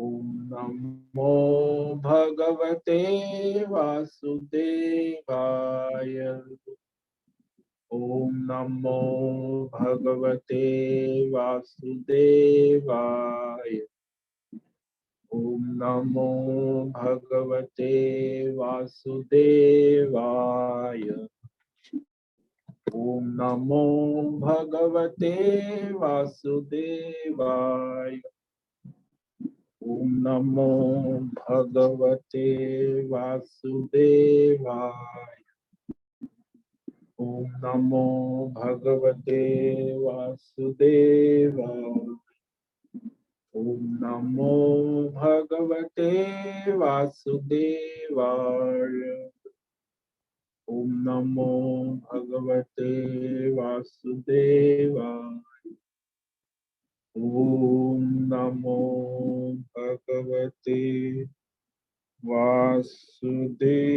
ओम नमो भगवते वासुदेवाय। ओम नमो भगवते वासुदेवाय। ओम नमो भगवते वासुदेवाय। ओम नमो भगवते वासुदेवाय। ओम नमो भगवते वासुदेवाय। ओम नमो भगवते वासुदेवाय। ओम नमो भगवते वासुदेवाय। ओम नमो भगवते वासुदेवाय। ओम नमो भगवते वासुदेवाय।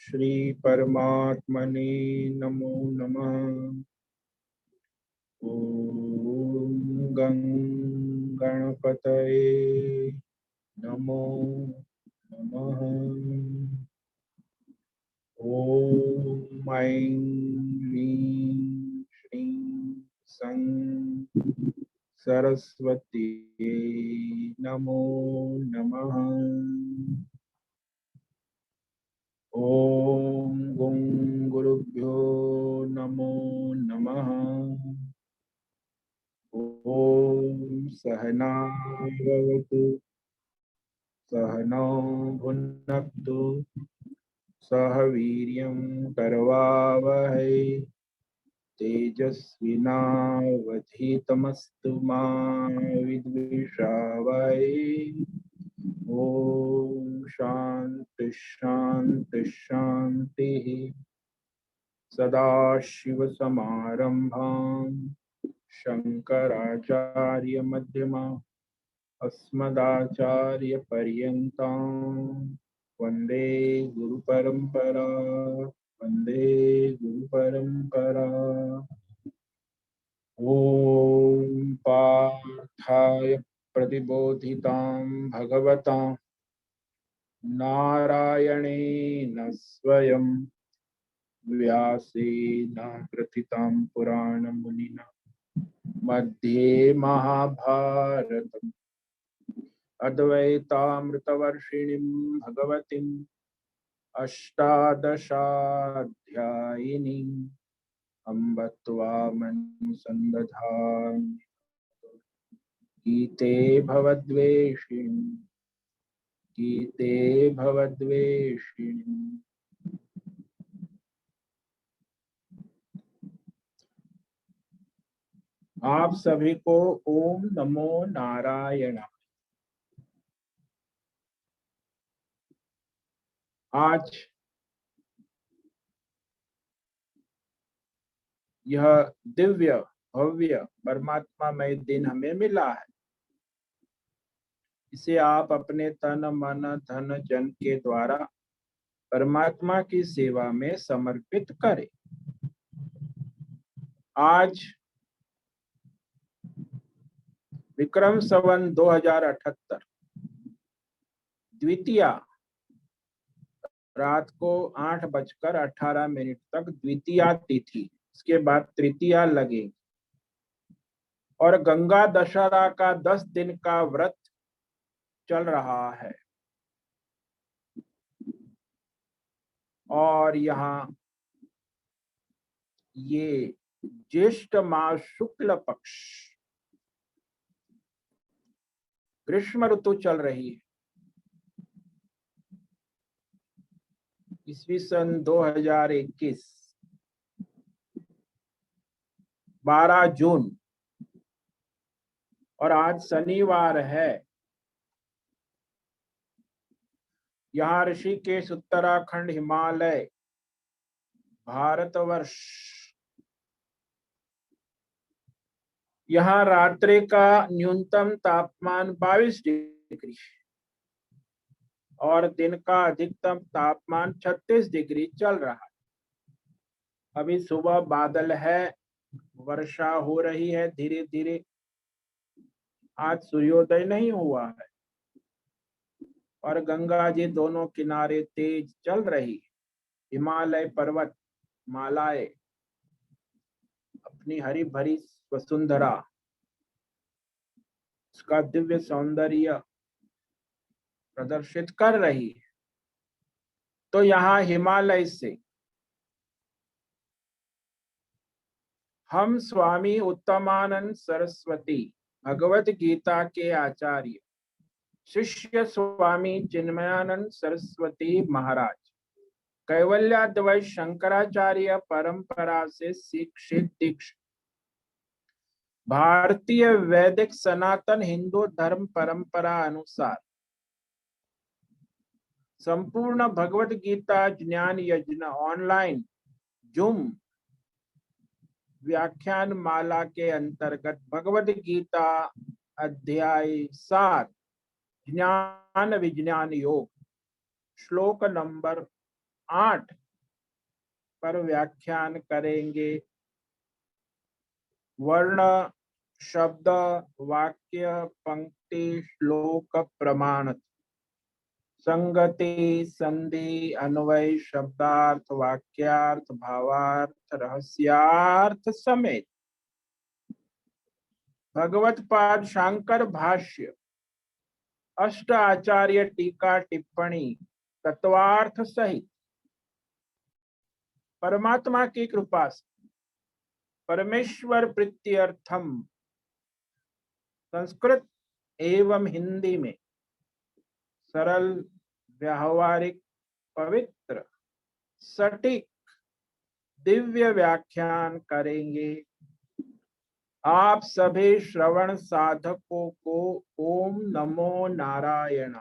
श्री परमात्मने नमो नमः। ओम गणपतये नमो नमः। ओम ऐं ह्रीं श्रीं सं सरस्वती नमो नमः। ओम गुं गुरुभ्यो नमो नमः। ओम सहना भवतु सहनौ भुनक्तु सह वीर्यं करवावहै तेजस्विनावधीतमस्तु मा विद्विषावहै। ओम शांति शांति शांति। सदाशिवसमारम्भां शंकराचार्यमध्यमाम् अस्मदाचार्यपर्यन्तां वन्दे गुरुपरम्परा। वन्दे गुरुपरम्परा। ॐ पार्थाय प्रतिबोधितां भगवता नारायणेन स्वयं व्यासेन ग्रथितां पुराणमुनिना मध्ये महाभारतम् अद्वैतामृतवर्षिणीं भगवतीम् अष्टादशाध्यायिनीम् अम्ब त्वामनुसन्दधामि। गीते भवद्वेषिणि गीते भवद्वेषिणि। आप सभी को ओम नमो नारायण। आज यह दिव्य भव्य परमात्मामय दिन हमें मिला है। इसे आप अपने तन मन धन जन के द्वारा परमात्मा की सेवा में समर्पित करें। आज विक्रम संवत 2078 द्वितीया रात को 8:18 तक द्वितीया तिथि, इसके बाद तृतीया लगेगी और गंगा दशहरा का 10 दिन का व्रत चल रहा है। और यहाँ ये ज्येष्ठ मास शुक्ल पक्ष ग्रीष्म ऋतु चल रही है। ईस्वी सन 2021 12 जून और आज शनिवार है। यहाँ ऋषिकेश, उत्तराखंड, हिमालय, भारतवर्ष। यहाँ रात्रि का न्यूनतम तापमान 22 डिग्री और दिन का अधिकतम तापमान 36 डिग्री चल रहा है। अभी सुबह बादल है, वर्षा हो रही है धीरे धीरे। आज सूर्योदय नहीं हुआ है और गंगा जी दोनों किनारे तेज चल रही है। हिमालय पर्वत मालाएं अपनी हरी भरी वसुंधरा, उसका दिव्य सौंदर्य प्रदर्शित कर रही है। तो यहाँ हिमालय से हम स्वामी उत्तमानंद सरस्वती भगवत गीता के आचार्य शिष्य स्वामी चिन्मयानंद सरस्वती महाराज कैवल्याद्वैत शंकराचार्य परंपरा से शिक्षित दीक्षित भारतीय वैदिक सनातन हिंदू धर्म परंपरा अनुसार संपूर्ण भगवत गीता ज्ञान यज्ञ ऑनलाइन जूम व्याख्यान माला के अंतर्गत भगवत गीता अध्याय 7 ज्ञान विज्ञान योग श्लोक नंबर 8 पर व्याख्यान करेंगे। वर्ण, शब्द, वाक्य, पंक्ति, श्लोक, प्रमाण, संगति, संधि, अन्वय, शब्दार्थ, वाक्यार्थ, भावार्थ, रहस्यार्थ समेत भगवत पाद शांकर भाष्य, अष्ट आचार्य टीका टिप्पणी, तत्वार्थ सहित परमात्मा की कृपा से परमेश्वर प्रीत्यर्थम संस्कृत एवं हिंदी में सरल, व्यावहारिक, पवित्र, सटीक दिव्य व्याख्यान करेंगे। आप सभी श्रवण साधकों को ओम नमो नारायण।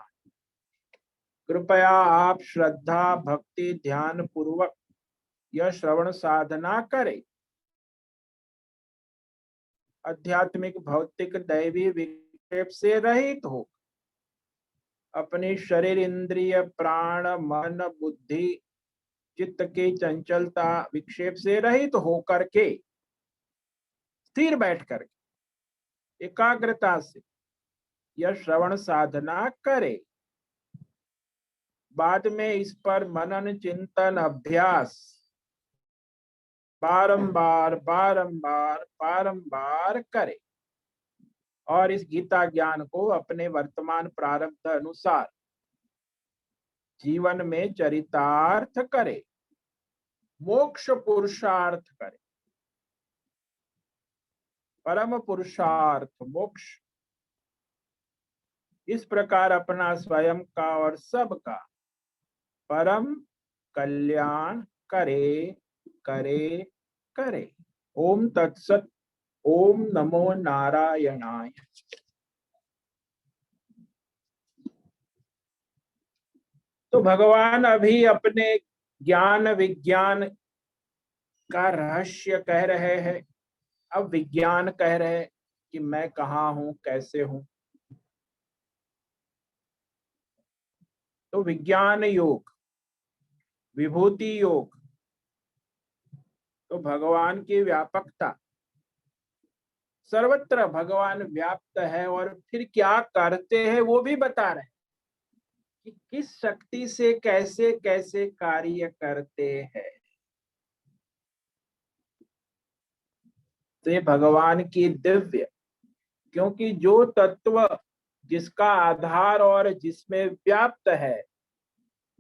कृपया आप श्रद्धा भक्ति ध्यान पूर्वक यह श्रवण साधना करें। आध्यात्मिक, भौतिक, दैवी विक्षेप से रहित हो अपने शरीर, इंद्रिय, प्राण, मन, बुद्धि, चित्त की चंचलता, विक्षेप से रहित होकर के स्थिर बैठ करके एकाग्रता से यह श्रवण साधना करे। बाद में इस पर मनन, चिंतन, अभ्यास बारंबार बारंबार बारंबार करे और इस गीता ज्ञान को अपने वर्तमान प्रारब्ध अनुसार जीवन में चरितार्थ करे, मोक्ष पुरुषार्थ करे। परम पुरुषार्थ मोक्ष, इस प्रकार अपना स्वयं का और सबका परम कल्याण करे करे करे। ओम तत्सत। ओम नमो नारायणाय। तो भगवान अभी अपने ज्ञान विज्ञान का रहस्य कह रहे हैं। अब विज्ञान कह रहे हैं कि मैं कहाँ हूं, कैसे हूं। तो विज्ञान योग, विभूति योग, तो भगवान की व्यापकता, सर्वत्र भगवान व्याप्त है और फिर क्या करते हैं वो भी बता रहे हैं कि किस शक्ति से कैसे कैसे कार्य करते हैं। तो ये भगवान की दिव्य, क्योंकि जो तत्व जिसका आधार और जिसमें व्याप्त है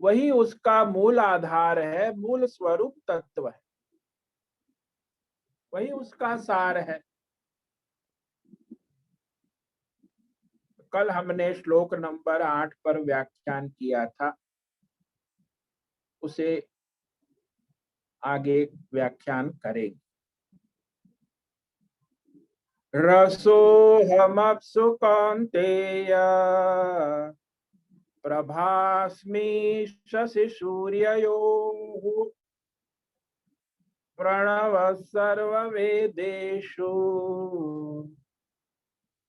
वही उसका मूल आधार है, मूल स्वरूप तत्व है, वही उसका सार है। कल हमने श्लोक नंबर 8 पर व्याख्यान किया था, उसे आगे व्याख्यान करेंगे। रसोऽहमप्सु कौन्तेय प्रभास्मि शशि सूर्ययोः प्रणव सर्ववेदेषु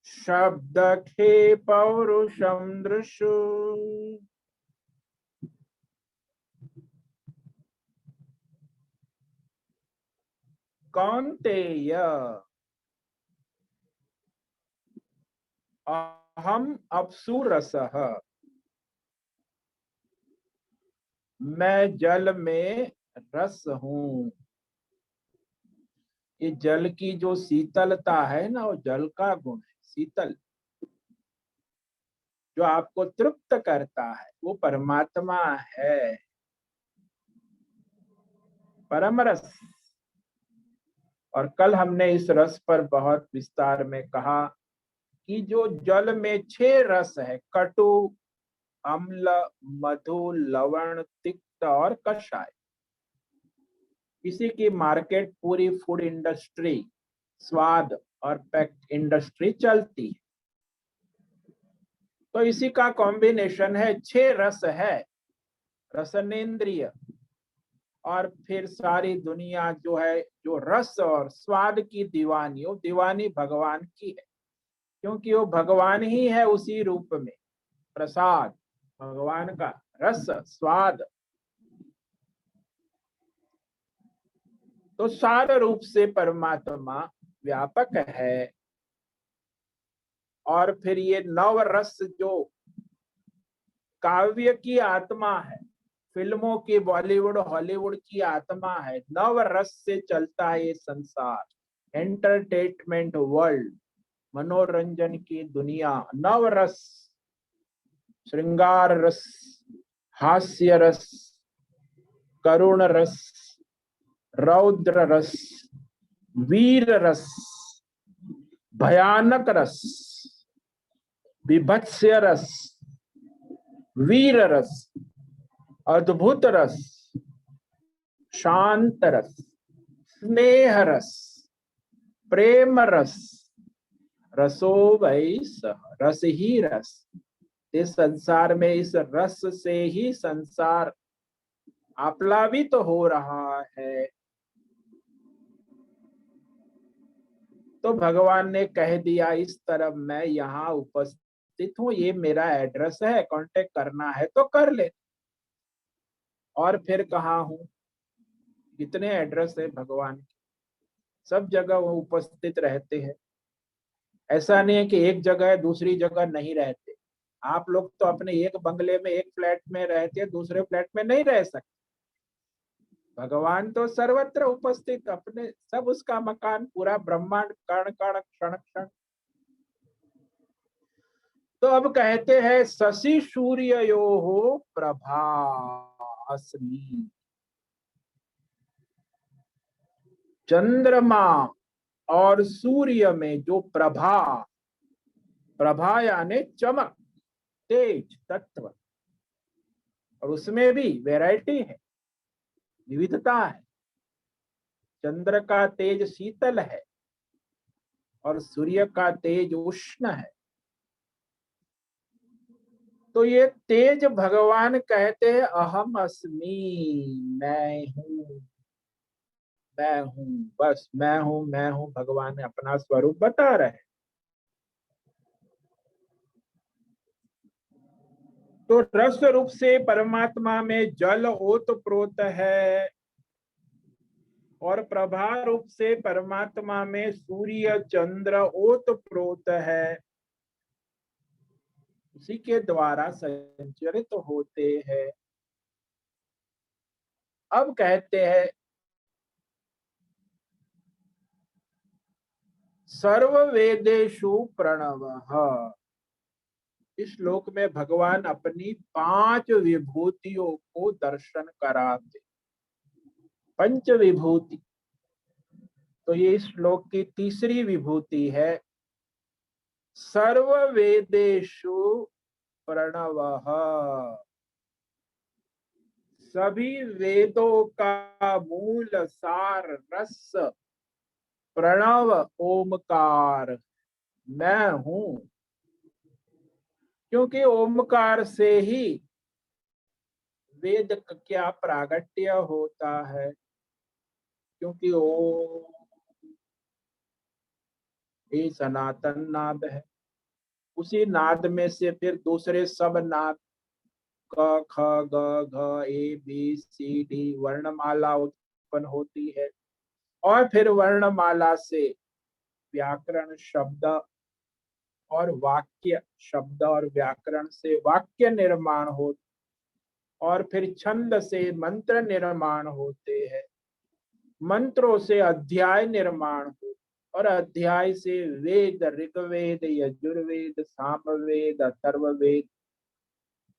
शब्दखे पौरुषं दृशु। कौन्तेय अहम अप्सु रसः, मैं जल में रस हूं। ये जल की जो शीतलता है ना, वो जल का गुण है, शीतल, जो आपको तृप्त करता है वो परमात्मा है, परम रस। और कल हमने इस रस पर बहुत विस्तार में कहा कि जो जल में 6 रस है, कटु, अम्ल, मधु, लवण, तिक्त और कषाय, इसी की मार्केट पूरी फूड इंडस्ट्री, स्वाद और पैक्ट इंडस्ट्री चलती है। तो इसी का कॉम्बिनेशन है, 6 रस है, रसनेन्द्रिय। और फिर सारी दुनिया जो है, जो रस और स्वाद की दीवानी, वो दीवानी भगवान की है, क्योंकि वो भगवान ही है उसी रूप में, प्रसाद भगवान का, रस स्वाद। तो सार रूप से परमात्मा व्यापक है। और फिर ये नव रस जो काव्य की आत्मा है, फिल्मों की, बॉलीवुड हॉलीवुड की आत्मा है, नव रस से चलता है ये संसार, एंटरटेनमेंट वर्ल्ड, मनोरंजन की दुनिया। नव रस, श्रृंगार रस, हास्य रस, करुण रस, रौद्र रस, वीर रस, भयानक रस, बीभत्स्य रस, वीर रस, अद्भुत रस, शांत रस, स्नेह रस, प्रेम रस, रसो वै सः, रस ही रस। इस संसार में इस रस से ही संसार आप्लावित तो हो रहा है। तो भगवान ने कह दिया, इस तरफ मैं यहाँ उपस्थित हूँ, ये मेरा एड्रेस है, कांटेक्ट करना है तो कर ले। और फिर कहाँ हूँ, कितने एड्रेस है भगवान के, सब जगह वो उपस्थित रहते हैं। ऐसा नहीं है कि एक जगह है दूसरी जगह नहीं रहते। आप लोग तो अपने एक बंगले में, एक फ्लैट में रहते हैं, दूसरे फ्लैट में नहीं रह सकते। भगवान तो सर्वत्र उपस्थित, अपने सब, उसका मकान, पूरा ब्रह्मांड, कण कण, क्षण क्षण। तो अब कहते हैं, शशि सूर्ययोः प्रभास्मि, चंद्रमा और सूर्य में जो प्रभा, प्रभा यानी चमक, तेज तत्व, और उसमें भी वैरायटी है, विविधता है। चंद्र का तेज शीतल है और सूर्य का तेज उष्ण है। तो ये तेज भगवान कहते हैं, अहम अस्मि, मैं हूं, मैं हूं, बस मैं हूं, मैं हूं। भगवान ने अपना स्वरूप बता रहे। तो रस रूप से परमात्मा में जल ओतप्रोत है, और प्रभा रूप से परमात्मा में सूर्य चंद्र ओतप्रोत है, उसी के द्वारा संचरित होते हैं। अब कहते हैं, सर्व वेदेषु प्रणवः। इस श्लोक में भगवान अपनी 5 विभूतियों को दर्शन कराते, पंच विभूति। तो ये इस श्लोक की तीसरी विभूति है, सर्व वेदेषु प्रणवः। सभी वेदों का मूल सार रस प्रणव ओमकार, मैं हूं। क्योंकि ओमकार से ही वेद क्या प्रागट्य होता है, क्योंकि ओम ही सनातन नाद है। उसी नाद में से फिर दूसरे सब नाद क ख ग घ ए बी सी डी वर्णमाला उत्पन्न होती है, और फिर वर्णमाला से व्याकरण शब्द और वाक्य, शब्द और व्याकरण से वाक्य निर्माण हो, और फिर छंद से मंत्र निर्माण होते हैं, मंत्रों से अध्याय निर्माण हो, और अध्याय से वेद, ऋग्वेद, यजुर्वेद, सामवेद, अथर्ववेद।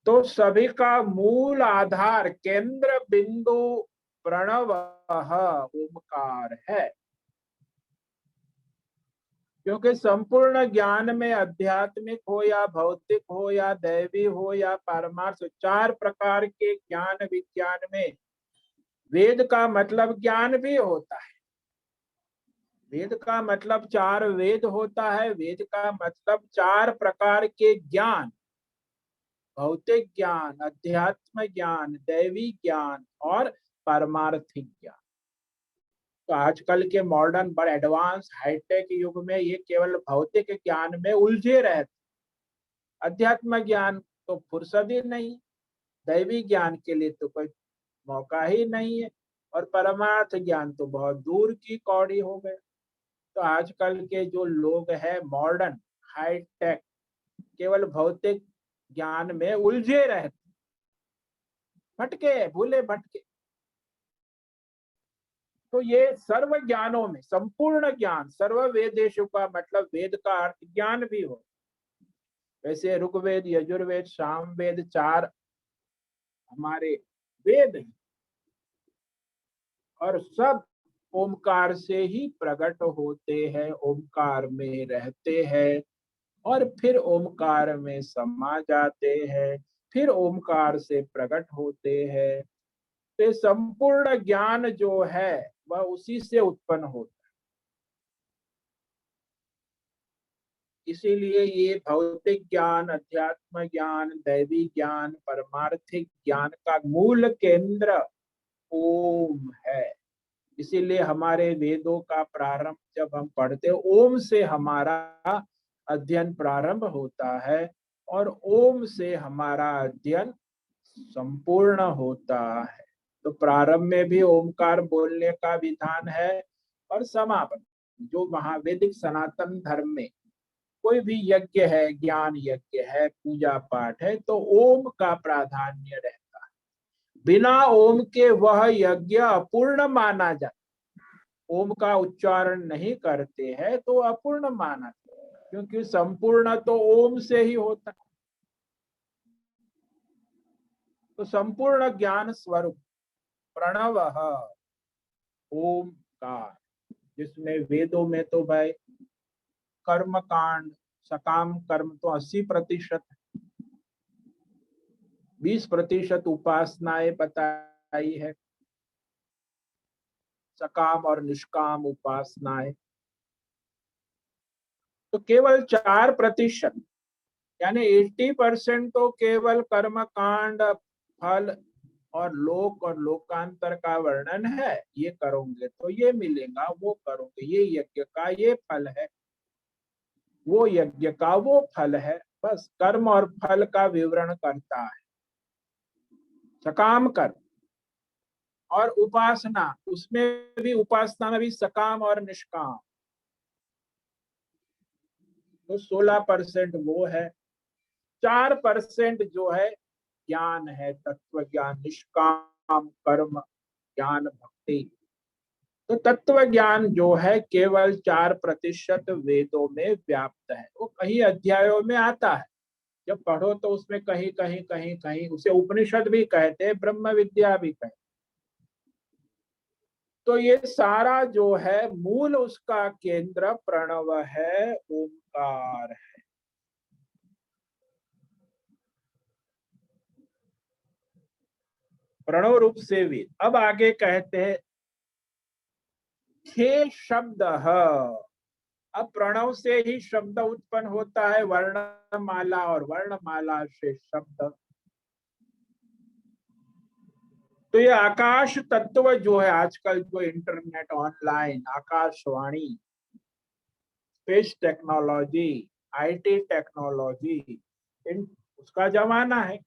तो सभी का मूल आधार, केंद्र बिंदु प्रणव ओमकार है। क्योंकि संपूर्ण ज्ञान में आध्यात्मिक हो या भौतिक हो या दैवी हो या पारमार्थ, चार प्रकार के ज्ञान विज्ञान में वेद का मतलब ज्ञान भी होता है। वेद का मतलब चार वेद होता है, वेद का मतलब चार प्रकार के ज्ञान, भौतिक ज्ञान, अध्यात्म ज्ञान, दैवी ज्ञान और पारमार्थिक ज्ञान। तो आजकल के मॉडर्न बड़े एडवांस हाईटेक युग में ये केवल भौतिक ज्ञान में उलझे रहते, अध्यात्म ज्ञान तो फुर्सत ही नहीं, दैवी ज्ञान के लिए तो कोई मौका ही नहीं है, और परमार्थ ज्ञान तो बहुत दूर की कौड़ी हो गए। तो आजकल के जो लोग हैं मॉडर्न हाईटेक, केवल भौतिक ज्ञान में उलझे रहते, भटके, भूले भटके। तो ये सर्व ज्ञानों में संपूर्ण ज्ञान, सर्व वेदेशु का मतलब वेद का अर्थ ज्ञान भी हो। वैसे ऋग्वेद, यजुर्वेद, सामवेद चार हमारे वेद हैं, और सब ओमकार से ही प्रकट होते हैं, ओमकार में रहते हैं, और फिर ओमकार में समा जाते हैं, फिर ओमकार से प्रकट होते हैं। तो संपूर्ण ज्ञान जो है वह उसी से उत्पन्न होता है। इसीलिए ये भौतिक ज्ञान, अध्यात्म ज्ञान, दैवी ज्ञान, परमार्थिक ज्ञान का मूल केंद्र ओम है। इसीलिए हमारे वेदों का प्रारंभ जब हम पढ़ते हैं, ओम से हमारा अध्ययन प्रारंभ होता है, और ओम से हमारा अध्ययन संपूर्ण होता है। तो प्रारंभ में भी ओमकार बोलने का विधान है, और समापन, जो महावैदिक सनातन धर्म में कोई भी यज्ञ है, ज्ञान यज्ञ है, पूजा पाठ है, तो ओम का प्राधान्य रहता है। बिना ओम के वह यज्ञ अपूर्ण माना जाता, ओम का उच्चारण नहीं करते हैं तो अपूर्ण माना जाता, क्योंकि संपूर्ण तो ओम से ही होता है। तो संपूर्ण ज्ञान स्वरूप प्रणव ओमकार, जिसमें वेदों में तो भाई कर्म कांड, सकाम कर्म तो 80%, 20% उपासनाएं बताई है, सकाम और निष्काम उपासनाएं। तो केवल 4%, यानी 80% तो केवल कर्म कांड, फल और लोक और लोकांतर का वर्णन है। ये करोगे तो ये मिलेगा, वो करोगे ये यज्ञ का ये फल है, वो यज्ञ का वो फल है। बस कर्म और फल का विवरण करता है। सकाम कर्म और उपासना, उसमें भी उपासना में भी सकाम और निष्काम, तो 16% वो है। 4% जो है ज्ञान है, तत्व ज्ञान, निष्काम कर्म, ज्ञान, भक्ति। तो तत्व ज्ञान जो है केवल 4% वेदों में व्याप्त है। वो कई अध्यायों में आता है, जब पढ़ो तो उसमें कहीं कहीं कहीं कहीं उसे उपनिषद भी कहते हैं, ब्रह्म विद्या भी कहते हैं। तो ये सारा जो है मूल, उसका केंद्र प्रणव है, ओंकार है। प्रणव रूप से वेद। अब आगे कहते हैं खे शब्द अब प्रणव से ही शब्द उत्पन्न होता है, वर्णमाला, और वर्णमाला से शब्द। तो ये आकाश तत्व जो है, आजकल जो internet, online, Akashvani, space technology, IT technology, इन उसका जमाना है।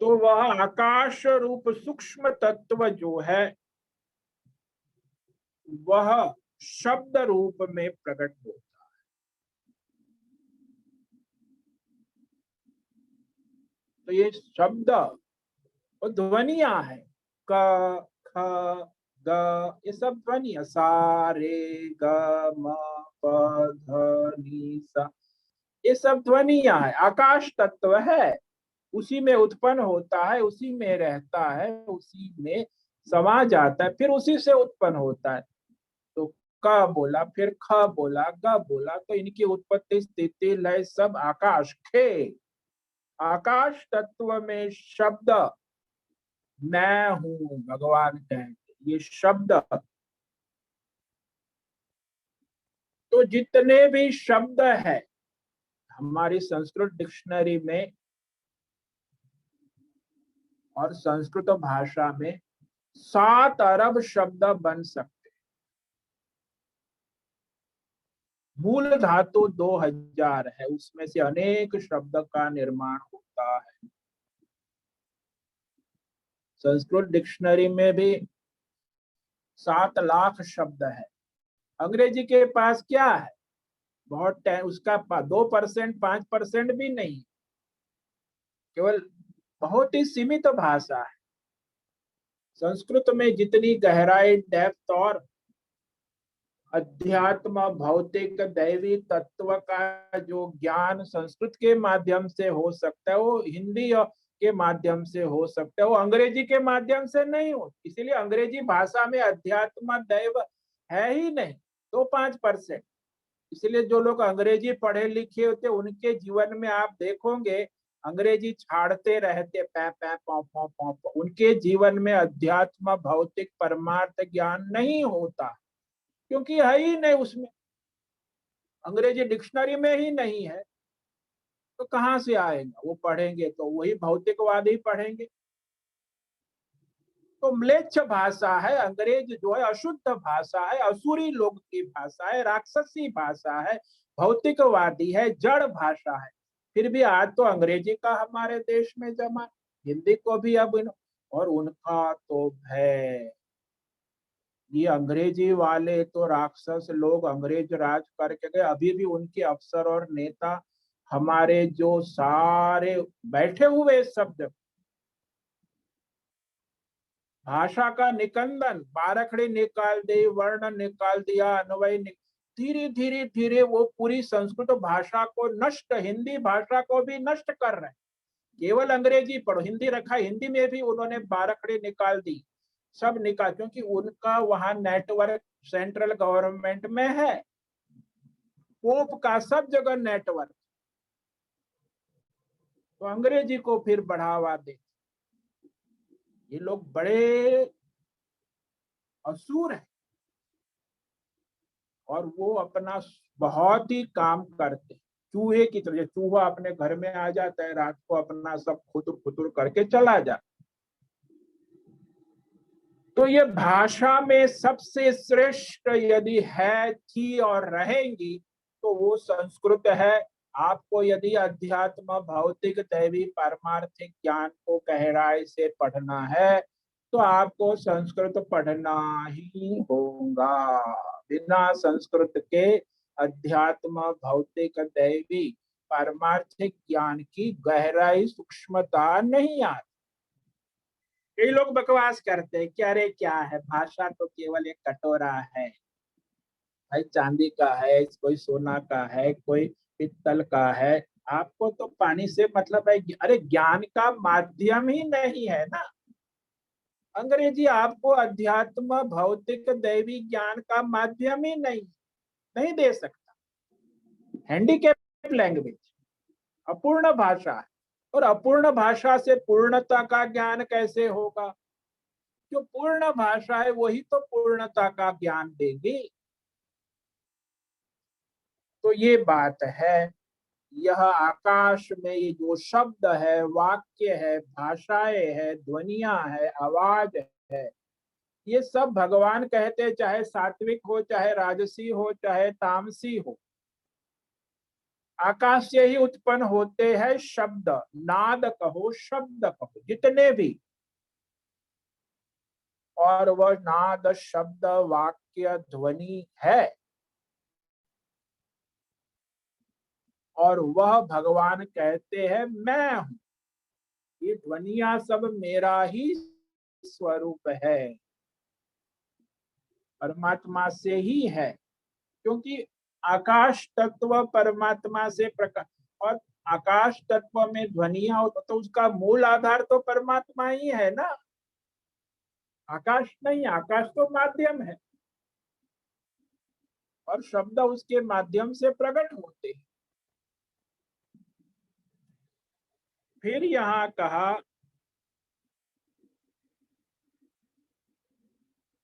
तो वह आकाश रूप सूक्ष्म तत्व जो है वह शब्द रूप में प्रकट होता है। तो ये शब्द और ध्वनियां है, क ख ग, ये सब ध्वनि है, सा रे ग म प ध नि सा, ये सब ध्वनियां है। आकाश तत्व है, उसी में उत्पन्न होता है, उसी में रहता है, उसी में समा जाता है, फिर उसी से उत्पन्न होता है। तो क बोला, फिर ख बोला, ग बोला, तो इनकी उत्पत्ति स्थिति लय सब आकाश खे। आकाश तत्व में शब्द मैं हूं, भगवान कहते, ये शब्द। तो जितने भी शब्द है हमारी संस्कृत डिक्शनरी में और संस्कृत भाषा में 7 अरब शब्द बन सकते। मूल धातु 2000 है, उसमें से अनेक शब्द का निर्माण होता है। संस्कृत डिक्शनरी में भी 7 लाख शब्द है। अंग्रेजी के पास क्या है, बहुत उसका 2%, 5% भी नहीं, केवल बहुत ही सीमित भाषा है। संस्कृत में जितनी गहराई, डेप्थ और अध्यात्म, भौतिक, दैवी तत्व का जो ज्ञान संस्कृत के माध्यम से हो सकता है, वो हिंदी के माध्यम से हो सकता है, वो अंग्रेजी के माध्यम से नहीं हो। इसीलिए अंग्रेजी भाषा में अध्यात्म, दैव है ही नहीं, 2-5%। इसलिए जो लोग अंग्रेजी पढ़े लिखे होते, उनके जीवन में आप देखोगे अंग्रेजी छाड़ते रहते, पै पै पौ पौ पौ पौ। उनके जीवन में अध्यात्म, भौतिक, परमार्थ ज्ञान नहीं होता, क्योंकि है ही नहीं उसमें, अंग्रेजी डिक्शनरी में ही नहीं है। तो कहां से आएगा, वो पढ़ेंगे तो वही भौतिकवाद ही पढ़ेंगे। तो म्लेच्छ भाषा है अंग्रेज जो है, अशुद्ध भाषा है, असुरी लोग की भाषा है, राक्षसी भाषा है, भौतिकवादी है, जड़ भाषा है। फिर भी आज तो अंग्रेजी का हमारे देश में जमा, हिंदी को भी अब और उनका तो है, ये अंग्रेजी वाले तो राक्षस लोग अंग्रेज राज करके गए, अभी भी उनके अफसर और नेता हमारे जो सारे बैठे हुए शब्द, भाषा का निकंदन, बारखड़ी निकाल दी, वर्ण निकाल दिया, अन्वय धीरे धीरे धीरे वो पूरी संस्कृत भाषा को नष्ट, हिंदी भाषा को भी नष्ट कर रहे हैं। केवल अंग्रेजी पढ़ो, हिंदी रखा, हिंदी में भी उन्होंने बारखड़ी निकाल दी, सब निकाल, क्योंकि उनका वहां नेटवर्क सेंट्रल गवर्नमेंट में है, पोप का सब जगह नेटवर्क। तो अंग्रेजी को फिर बढ़ावा दे, ये लोग बड़े असुर हैं, और वो अपना बहुत ही काम करते, चूहे की तरह। चूहा अपने घर में आ जाता है, रात को अपना सब खुतुर खुतुर करके चला जाता। तो ये भाषा में सबसे श्रेष्ठ यदि है, थी और रहेंगी तो वो संस्कृत है। आपको यदि अध्यात्म, भौतिक, दैवी, पारमार्थिक ज्ञान को गहराई से पढ़ना है तो आपको संस्कृत पढ़ना ही होगा। बिना संस्कृत के अध्यात्म, भौतिक, दैवी, पारमार्थिक ज्ञान की गहराई, सूक्ष्मता नहीं आती। कई लोग बकवास करते हैं कि अरे क्या है, भाषा तो केवल एक कटोरा है भाई, चांदी का है, कोई सोना का है, कोई पित्तल का है, आपको तो पानी से मतलब है। अरे ज्ञान का माध्यम ही नहीं है ना अंग्रेजी, आपको अध्यात्म, भौतिक, दैवी ज्ञान का माध्यम ही नहीं दे सकता। हैंडीकैप लैंग्वेज, अपूर्ण भाषा है, और अपूर्ण भाषा से पूर्णता का ज्ञान कैसे होगा? जो पूर्ण भाषा है वही तो पूर्णता का ज्ञान देगी। तो ये बात है। यह आकाश में ये जो शब्द है, वाक्य है, भाषाएं है, ध्वनियां है, आवाज है, ये सब भगवान कहते, चाहे सात्विक हो, चाहे राजसी हो, चाहे तामसी हो, आकाश से ही उत्पन्न होते हैं शब्द। नाद कहो, शब्द कहो, जितने भी, और वह नाद, शब्द, वाक्य, ध्वनि है, और वह भगवान कहते हैं मैं हूं। ये ध्वनिया सब मेरा ही स्वरूप है, परमात्मा से ही है। क्योंकि आकाश तत्व परमात्मा से प्रकाश, और आकाश तत्व में ध्वनिया हो तो उसका मूल आधार तो परमात्मा ही है ना, आकाश नहीं। आकाश तो माध्यम है, और शब्द उसके माध्यम से प्रकट होते हैं। फिर यहाँ कहा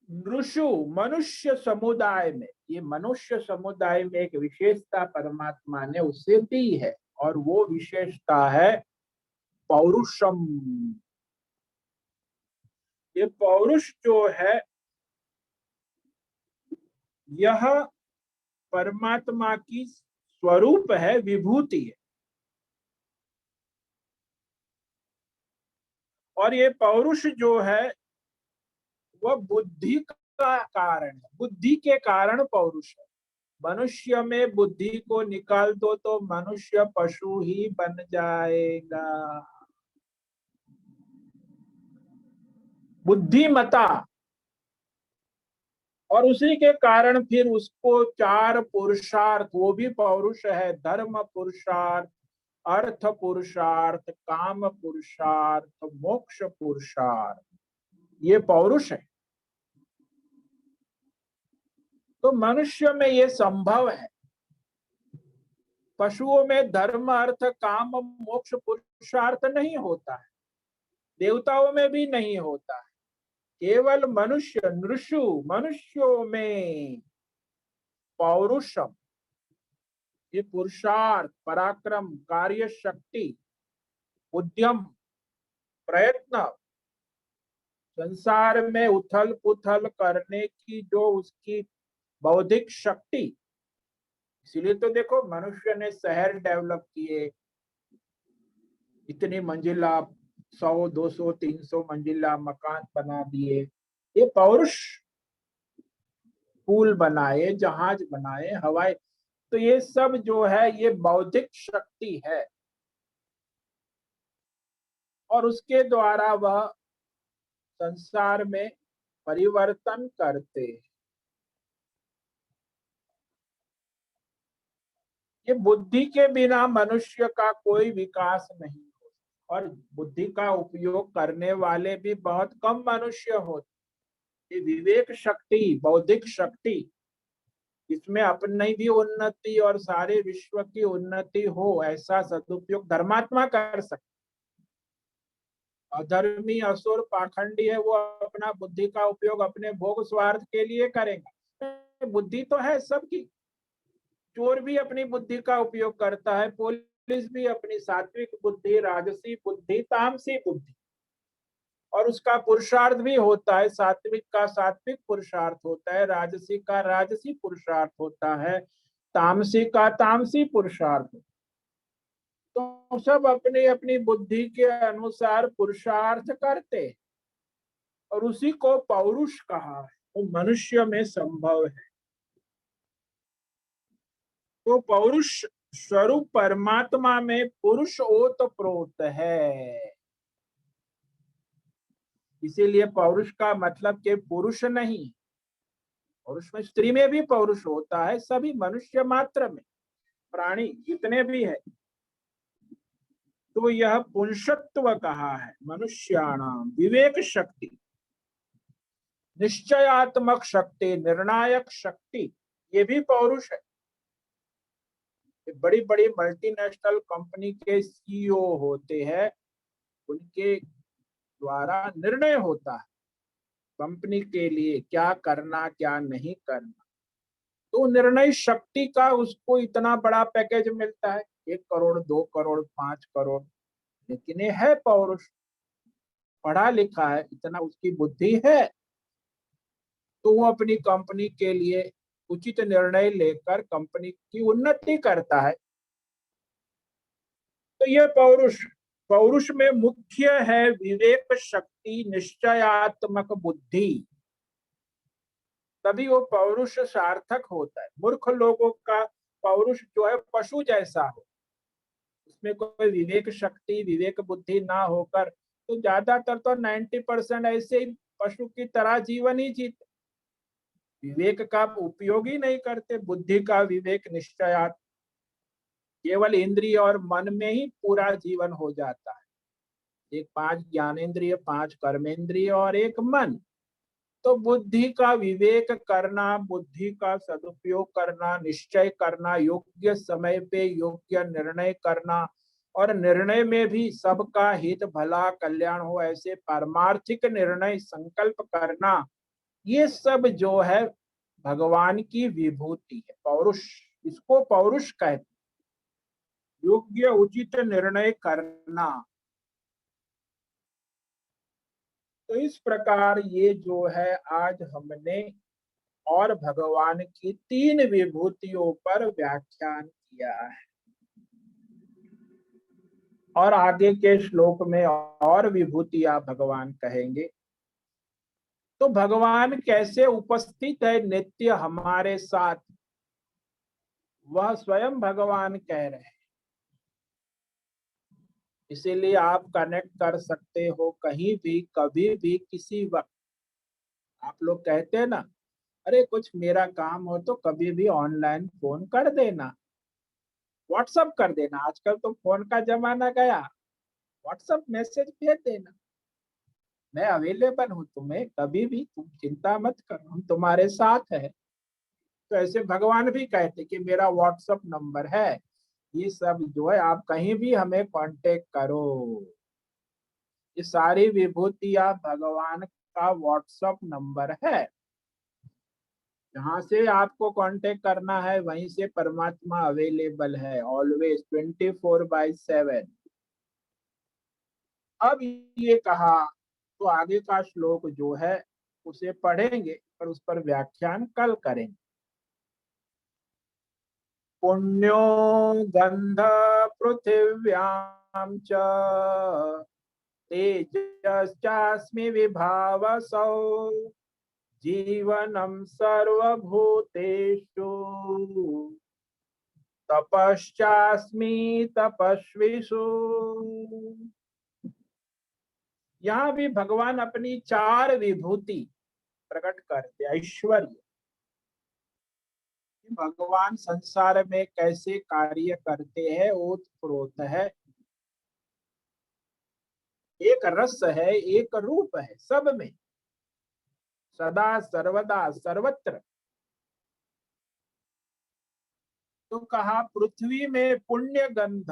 नृषु, मनुष्य समुदाय में, ये मनुष्य समुदाय में एक विशेषता परमात्मा ने उसे दी है, और वो विशेषता है पौरुषम। ये पौरुष जो है, यह परमात्मा की स्वरूप है, विभूति है। और ये पौरुष जो है वह बुद्धि का कारण है, बुद्धि के कारण पौरुष है। मनुष्य में बुद्धि को निकाल दो तो मनुष्य पशु ही बन जाएगा। बुद्धिमता, और उसी के कारण फिर उसको चार पुरुषार्थ, वो भी पौरुष है। धर्म पुरुषार्थ, अर्थ पुरुषार्थ, काम पुरुषार्थ, मोक्ष पुरुषार्थ, ये पौरुष है। तो मनुष्य में ये संभव है। पशुओं में धर्म, अर्थ, काम, मोक्ष पुरुषार्थ नहीं होता है, देवताओं में भी नहीं होता है। केवल मनुष्य, नृषु, मनुष्यों में पौरुषम, ये पुरुषार्थ, पराक्रम, कार्य शक्ति, उद्यम, प्रयत्न, संसार में उथल पुथल करने की जो उसकी बौद्धिक शक्ति। इसीलिए तो देखो मनुष्य ने शहर डेवलप किए, इतनी मंजिला, 100, 200, 300 मंजिला मकान बना दिए। ये पौरुष, पुल बनाए, जहाज बनाए, हवाई, तो ये सब जो है ये बौद्धिक शक्ति है, और उसके द्वारा वह संसार में परिवर्तन करते हैं। ये बुद्धि के बिना मनुष्य का कोई विकास नहीं हो, और बुद्धि का उपयोग करने वाले भी बहुत कम मनुष्य होते। ये विवेक शक्ति, बौद्धिक शक्ति, इसमें अपनी भी उन्नति और सारे विश्व की उन्नति हो, ऐसा सदुपयोग धर्मात्मा कर सकते। अधर्मी, असुर, पाखंडी है, वो अपना बुद्धि का उपयोग अपने भोग स्वार्थ के लिए करेंगे। बुद्धि तो है सबकी, चोर भी अपनी बुद्धि का उपयोग करता है, पुलिस भी अपनी सात्विक बुद्धि, राजसी बुद्धि, तामसी बुद्धि, और उसका पुरुषार्थ भी होता है। सात्विक का सात्विक पुरुषार्थ होता है, राजसी का राजसी पुरुषार्थ होता है, तामसी का तामसी पुरुषार्थ। तो सब अपनी अपनी बुद्धि के अनुसार पुरुषार्थ करते, और उसी को पौरुष कहा है, वो मनुष्य में संभव है। तो पौरुष स्वरूप परमात्मा में पुरुष ओत प्रोत है। इसीलिए पौरुष का मतलब के पुरुष नहीं, पुरुष में स्त्री में भी पौरुष होता है, सभी मनुष्य मात्र में, प्राणी जितने भी है। तो यह पुंसत्व कहा है, मनुष्याणाम विवेक शक्ति, निश्चयात्मक शक्ति, निर्णायक शक्ति, ये भी पौरुष है। बड़ी बड़ी मल्टीनेशनल कंपनी के सीईओ होते हैं, उनके द्वारा निर्णय होता है कंपनी के लिए क्या करना क्या नहीं करना। तो निर्णय शक्ति का उसको इतना बड़ा पैकेज मिलता है, 1 करोड़, 2 करोड़, 5 करोड़। लेकिन ये है पौरुष, पढ़ा लिखा है, इतना उसकी बुद्धि है, तो वो अपनी कंपनी के लिए उचित निर्णय लेकर कंपनी की उन्नति करता है। तो ये पौरुष, पौरुष में मुख्य है विवेक शक्ति, निश्चयात्मक बुद्धि, तभी वो पौरुष सार्थक होता है। मूर्ख लोगों का पौरुष जो है पशु जैसा हो, उसमें कोई विवेक शक्ति, विवेक बुद्धि ना होकर, तो ज्यादातर तो 90% ऐसे ही पशु की तरह जीवन ही जीते, विवेक का उपयोग ही नहीं करते। बुद्धि का विवेक, निश्चयात, केवल इंद्रिय और मन में ही पूरा जीवन हो जाता है। एक 5 ज्ञानेन्द्रिय, 5 कर्मेंद्रिय और एक मन। तो बुद्धि का विवेक करना, बुद्धि का सदुपयोग करना, निश्चय करना, योग्य समय पे योग्य निर्णय करना, और निर्णय में भी सबका हित, भला, कल्याण हो, ऐसे पारमार्थिक निर्णय संकल्प करना, ये सब जो है भगवान की विभूति है, पौरुष। इसको पौरुष कहते, योग्य उचित निर्णय करना। तो इस प्रकार ये जो है आज हमने और भगवान की 3 विभूतियों पर व्याख्यान किया है, और आगे के श्लोक में और विभूतियां भगवान कहेंगे। तो भगवान कैसे उपस्थित है नित्य हमारे साथ, वह स्वयं भगवान कह रहे हैं। इसीलिए आप कनेक्ट कर सकते हो कहीं भी, कभी भी, किसी वक्त। आप लोग कहते हैं ना, अरे कुछ मेरा काम हो तो कभी भी ऑनलाइन फोन कर देना, व्हाट्सअप कर देना, आजकल तो फोन का जमाना गया, व्हाट्सअप मैसेज भेज देना, मैं अवेलेबल हूँ तुम्हें कभी भी, तुम चिंता मत करो, हम तुम्हारे साथ है। तो ऐसे भगवान भी कहते कि मेरा व्हाट्सअप नंबर है, ये सब जो है आप कहीं भी हमें कांटेक्ट करो। ये सारी विभूतियां भगवान का व्हाट्सअप नंबर है, जहां से आपको कांटेक्ट करना है वहीं से परमात्मा अवेलेबल है, ऑलवेज 24/7। अब ये कहा, तो आगे का श्लोक जो है उसे पढ़ेंगे, पर उस पर व्याख्यान कल करेंगे। पुण्यो गंध पृथिव्याम च तेजश्चास्मि विभावसौ जीवनम सर्वभूतेषु तपश्चास्मि तपस्विषु। यहाँ भी भगवान अपनी 4 विभूति प्रकट करते, ऐश्वर्य, भगवान संसार में कैसे कार्य करते हैं, ओतप्रोत है, एक रस है, एक रूप है सब में, सदा सर्वदा सर्वत्र। तो कहा पृथ्वी में पुण्य गंध,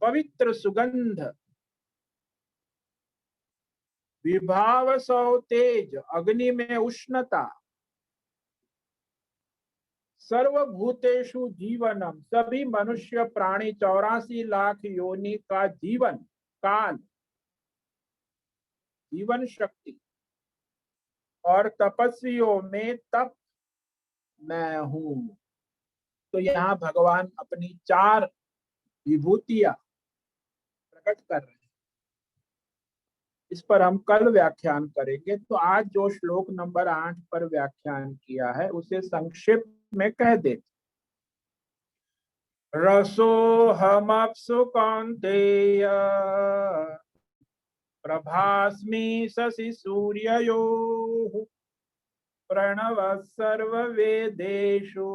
पवित्र सुगंध, विभाव सौ तेज, अग्नि में उष्णता, सर्वभूतेषु जीवनम, सभी मनुष्य प्राणी 84 लाख योनि का जीवन काल, जीवन शक्ति, और तपस्वियों में तप मैं हूं। तो यहाँ भगवान अपनी 4 विभूतियां प्रकट कर रहे हैं, इस पर हम कल व्याख्यान करेंगे। तो आज जो श्लोक नंबर 8 पर व्याख्यान किया है उसे संक्षेप में कह देते। रसोऽहमप्सु कौन्तेय प्रभास्मि शशि सूर्ययोः प्रणवः सर्ववेदेषु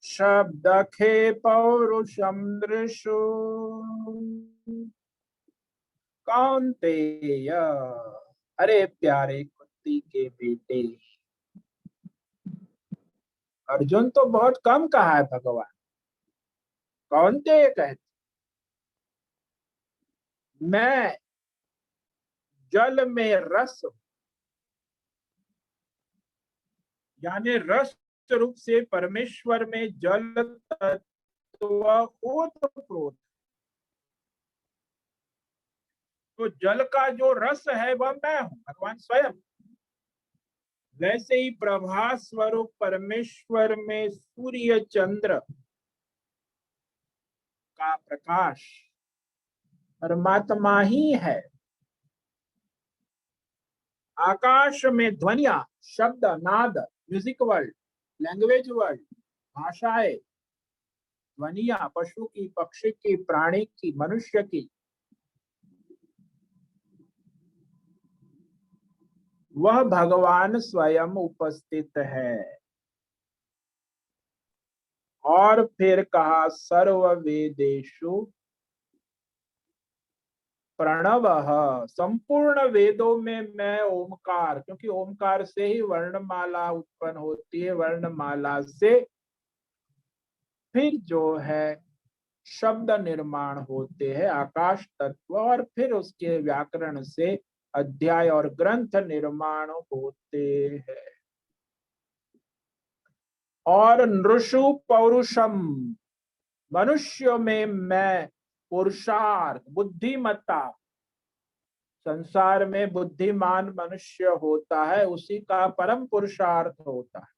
शब्दखे पौरुषं दृशु। कौन्तेय, अरे प्यारे कुंती के बेटे अर्जुन, तो बहुत कम कहा है भगवान, कौन्तेय कहते, मैं जल में रस हूं। यानी रस रूप से परमेश्वर में जल तत्व ओतप्रोत। तो जल का जो रस है वह मैं हूं, भगवान स्वयं। वैसे ही प्रभास स्वरूप परमेश्वर में सूर्य चंद्र का प्रकाश परमात्मा ही है। आकाश में ध्वनिया, शब्द, नाद, म्यूजिक वर्ल्ड, लैंग्वेज वर्ल्ड, भाषाएं, ध्वनिया पशु की, पक्षी की, प्राणी की, मनुष्य की, वह भगवान स्वयं उपस्थित है। और फिर कहा सर्व वेदेषु प्रणव, संपूर्ण वेदों में मैं ओमकार, क्योंकि ओमकार से ही वर्णमाला उत्पन्न होती है, वर्णमाला से फिर जो है शब्द निर्माण होते हैं, आकाश तत्व, और फिर उसके व्याकरण से अध्याय और ग्रंथ निर्माण होते हैं। और नृषु पौरुषम, मनुष्य में मैं पुरुषार्थ, बुद्धिमत्ता, संसार में बुद्धिमान मनुष्य होता है, उसी का परम पुरुषार्थ होता है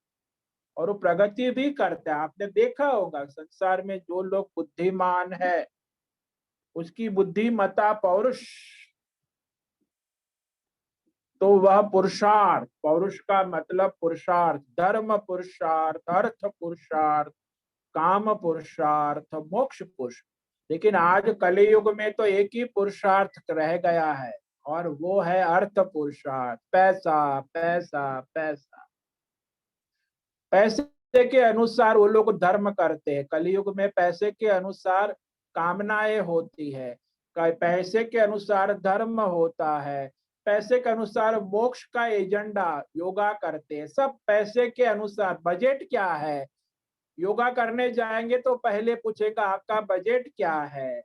और वो प्रगति भी करता है। आपने देखा होगा संसार में जो लोग बुद्धिमान है उसकी बुद्धिमत्ता पौरुष, तो वह पुरुषार्थ, पौरुष का मतलब पुरुषार्थ, धर्म पुरुषार्थ, अर्थ पुरुषार्थ, काम पुरुषार्थ, मोक्ष पुरुष। लेकिन आज कलियुग में तो एक ही पुरुषार्थ रह गया है और वो है अर्थ पुरुषार्थ, पैसा पैसा पैसा। पैसे के अनुसार वो लोग धर्म करते हैं। कलियुग में पैसे के अनुसार कामनाएं होती है, पैसे के अनुसार धर्म होता है, पैसे के अनुसार मोक्ष का एजेंडा योगा करते हैं, सब पैसे के अनुसार। बजट क्या है, योगा करने जाएंगे तो पहले पूछेगा आपका बजट क्या है।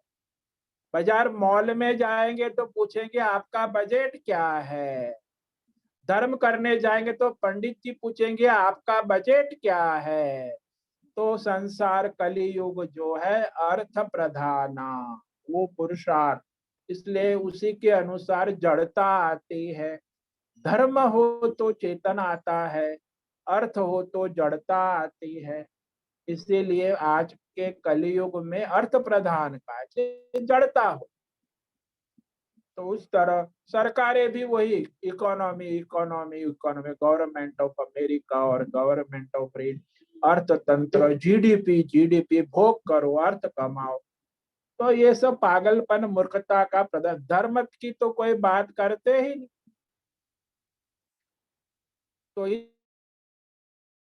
बाजार मॉल में जाएंगे तो पूछेंगे आपका बजट क्या है। धर्म करने जाएंगे तो पंडित जी पूछेंगे आपका बजट क्या है। तो संसार कलियुग जो है अर्थ प्रधाना, वो पुरुषार्थ, इसलिए उसी के अनुसार जड़ता आती है। धर्म हो तो चेतन आता है, अर्थ हो तो जड़ता आती है। इसीलिए आज के कलियुग में अर्थ प्रधान का जड़ता हो। तो उस तरह सरकारें भी वही economy economy economy, government of America और गवर्नमेंट ऑफ अर्थतंत्र, जीडीपी जीडीपी, भोग करो अर्थ कमाओ। तो ये सब पागलपन मूर्खता का प्रदर्शन, धर्म की तो कोई बात करते ही नहीं। तो इस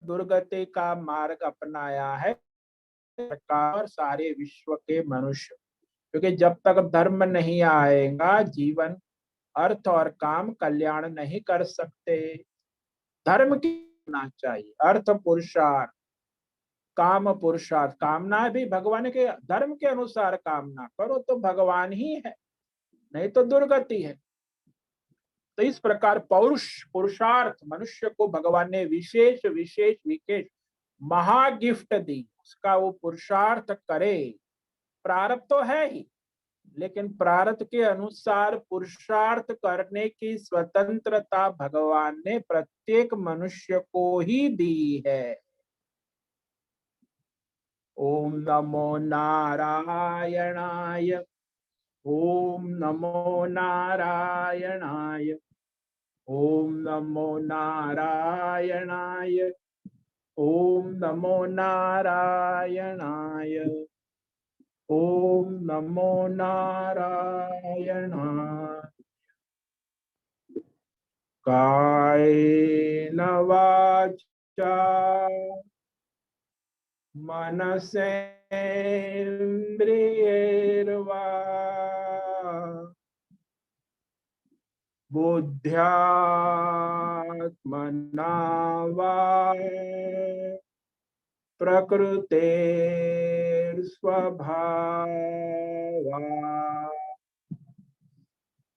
दुर्गति का मार्ग अपनाया है सरकार और सारे विश्व के मनुष्य, क्योंकि जब तक धर्म नहीं आएगा जीवन, अर्थ और काम कल्याण नहीं कर सकते। धर्म की होना चाहिए, अर्थ पुरुषार्थ, काम पुरुषार्थ, कामना भी भगवान के धर्म के अनुसार कामना करो तो भगवान ही है, नहीं तो दुर्गति है। तो इस प्रकार पौरुष, पुरुषार्थ मनुष्य को भगवान ने विशेष विशेष विशेष महागिफ्ट दी, उसका वो पुरुषार्थ करे। प्रारब्ध तो है ही, लेकिन प्रारब्ध के अनुसार पुरुषार्थ करने की स्वतंत्रता भगवान ने प्रत्येक मनुष्य को ही दी है। ओम नमो नारायणाय, ओम नमो नारायणाय, ओम नमो नारायणाय, ओम नमो नारायणाय, ओम नमो नारायणाय। कायेन वाचा मनसेन्द्रियैर्वा बुद्ध्यात्मना वा प्रकृतेर्स्वभावात्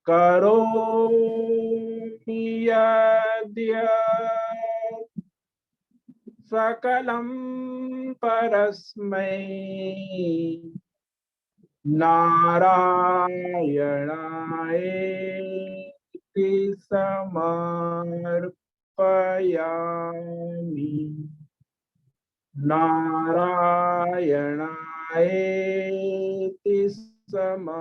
करोमि यद्यत् सकलं परस्मै नारायणायेति समर्पयामि। नारायणायेति समर्पयामि।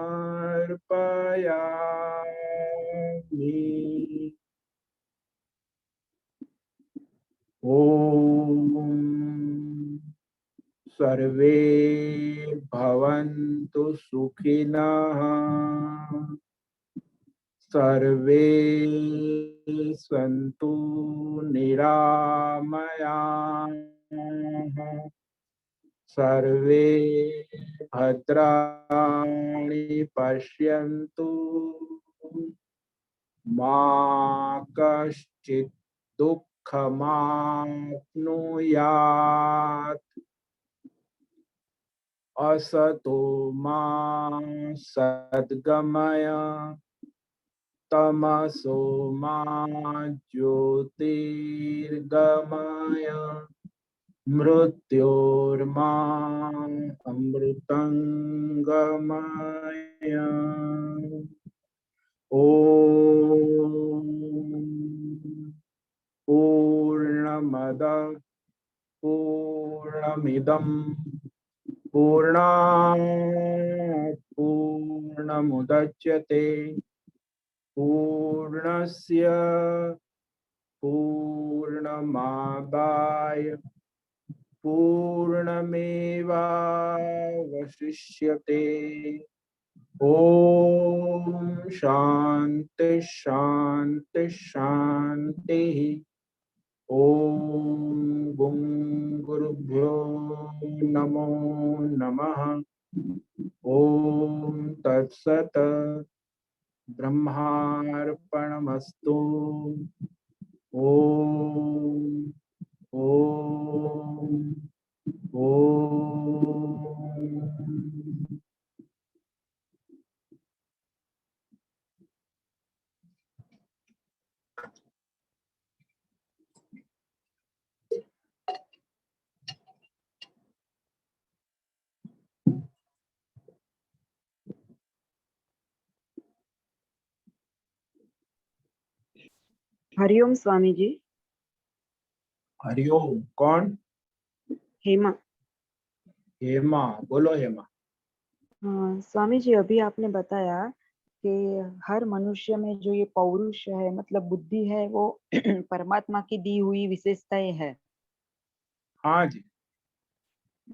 ओम सर्वे भवन्तु सुखिनः, सर्वे सन्तु निरामयाः, सर्वे भद्राणि पश्यन्तु, मा कश्चित् दुःखमाप्नुयात्। असतो मा सद्गमय, तमसो मा ज्योतिर्गमय, मृत्योर्मा अमृतं गमय। ओम पूर्णमदः पूर्णमिदं पूर्णात् पूर्णमुदच्यते, पूर्णस्य पूर्णमादाय पूर्णमेवावशिष्यते। ओम शांति शांति शांति। ओम गुं गुरुभ्यो नमो नमः। ओम तत्सत। ब्रह्मार्पणमस्तु। ओम ओम ओम। हरिओम स्वामी जी। हरिओम। कौन? हेमा। हेमा, बोलो हेमा। हाँ स्वामी जी, अभी आपने बताया कि हर मनुष्य में जो ये पौरुष है, मतलब बुद्धि है, वो परमात्मा की दी हुई विशेषताएं है। हाँ जी।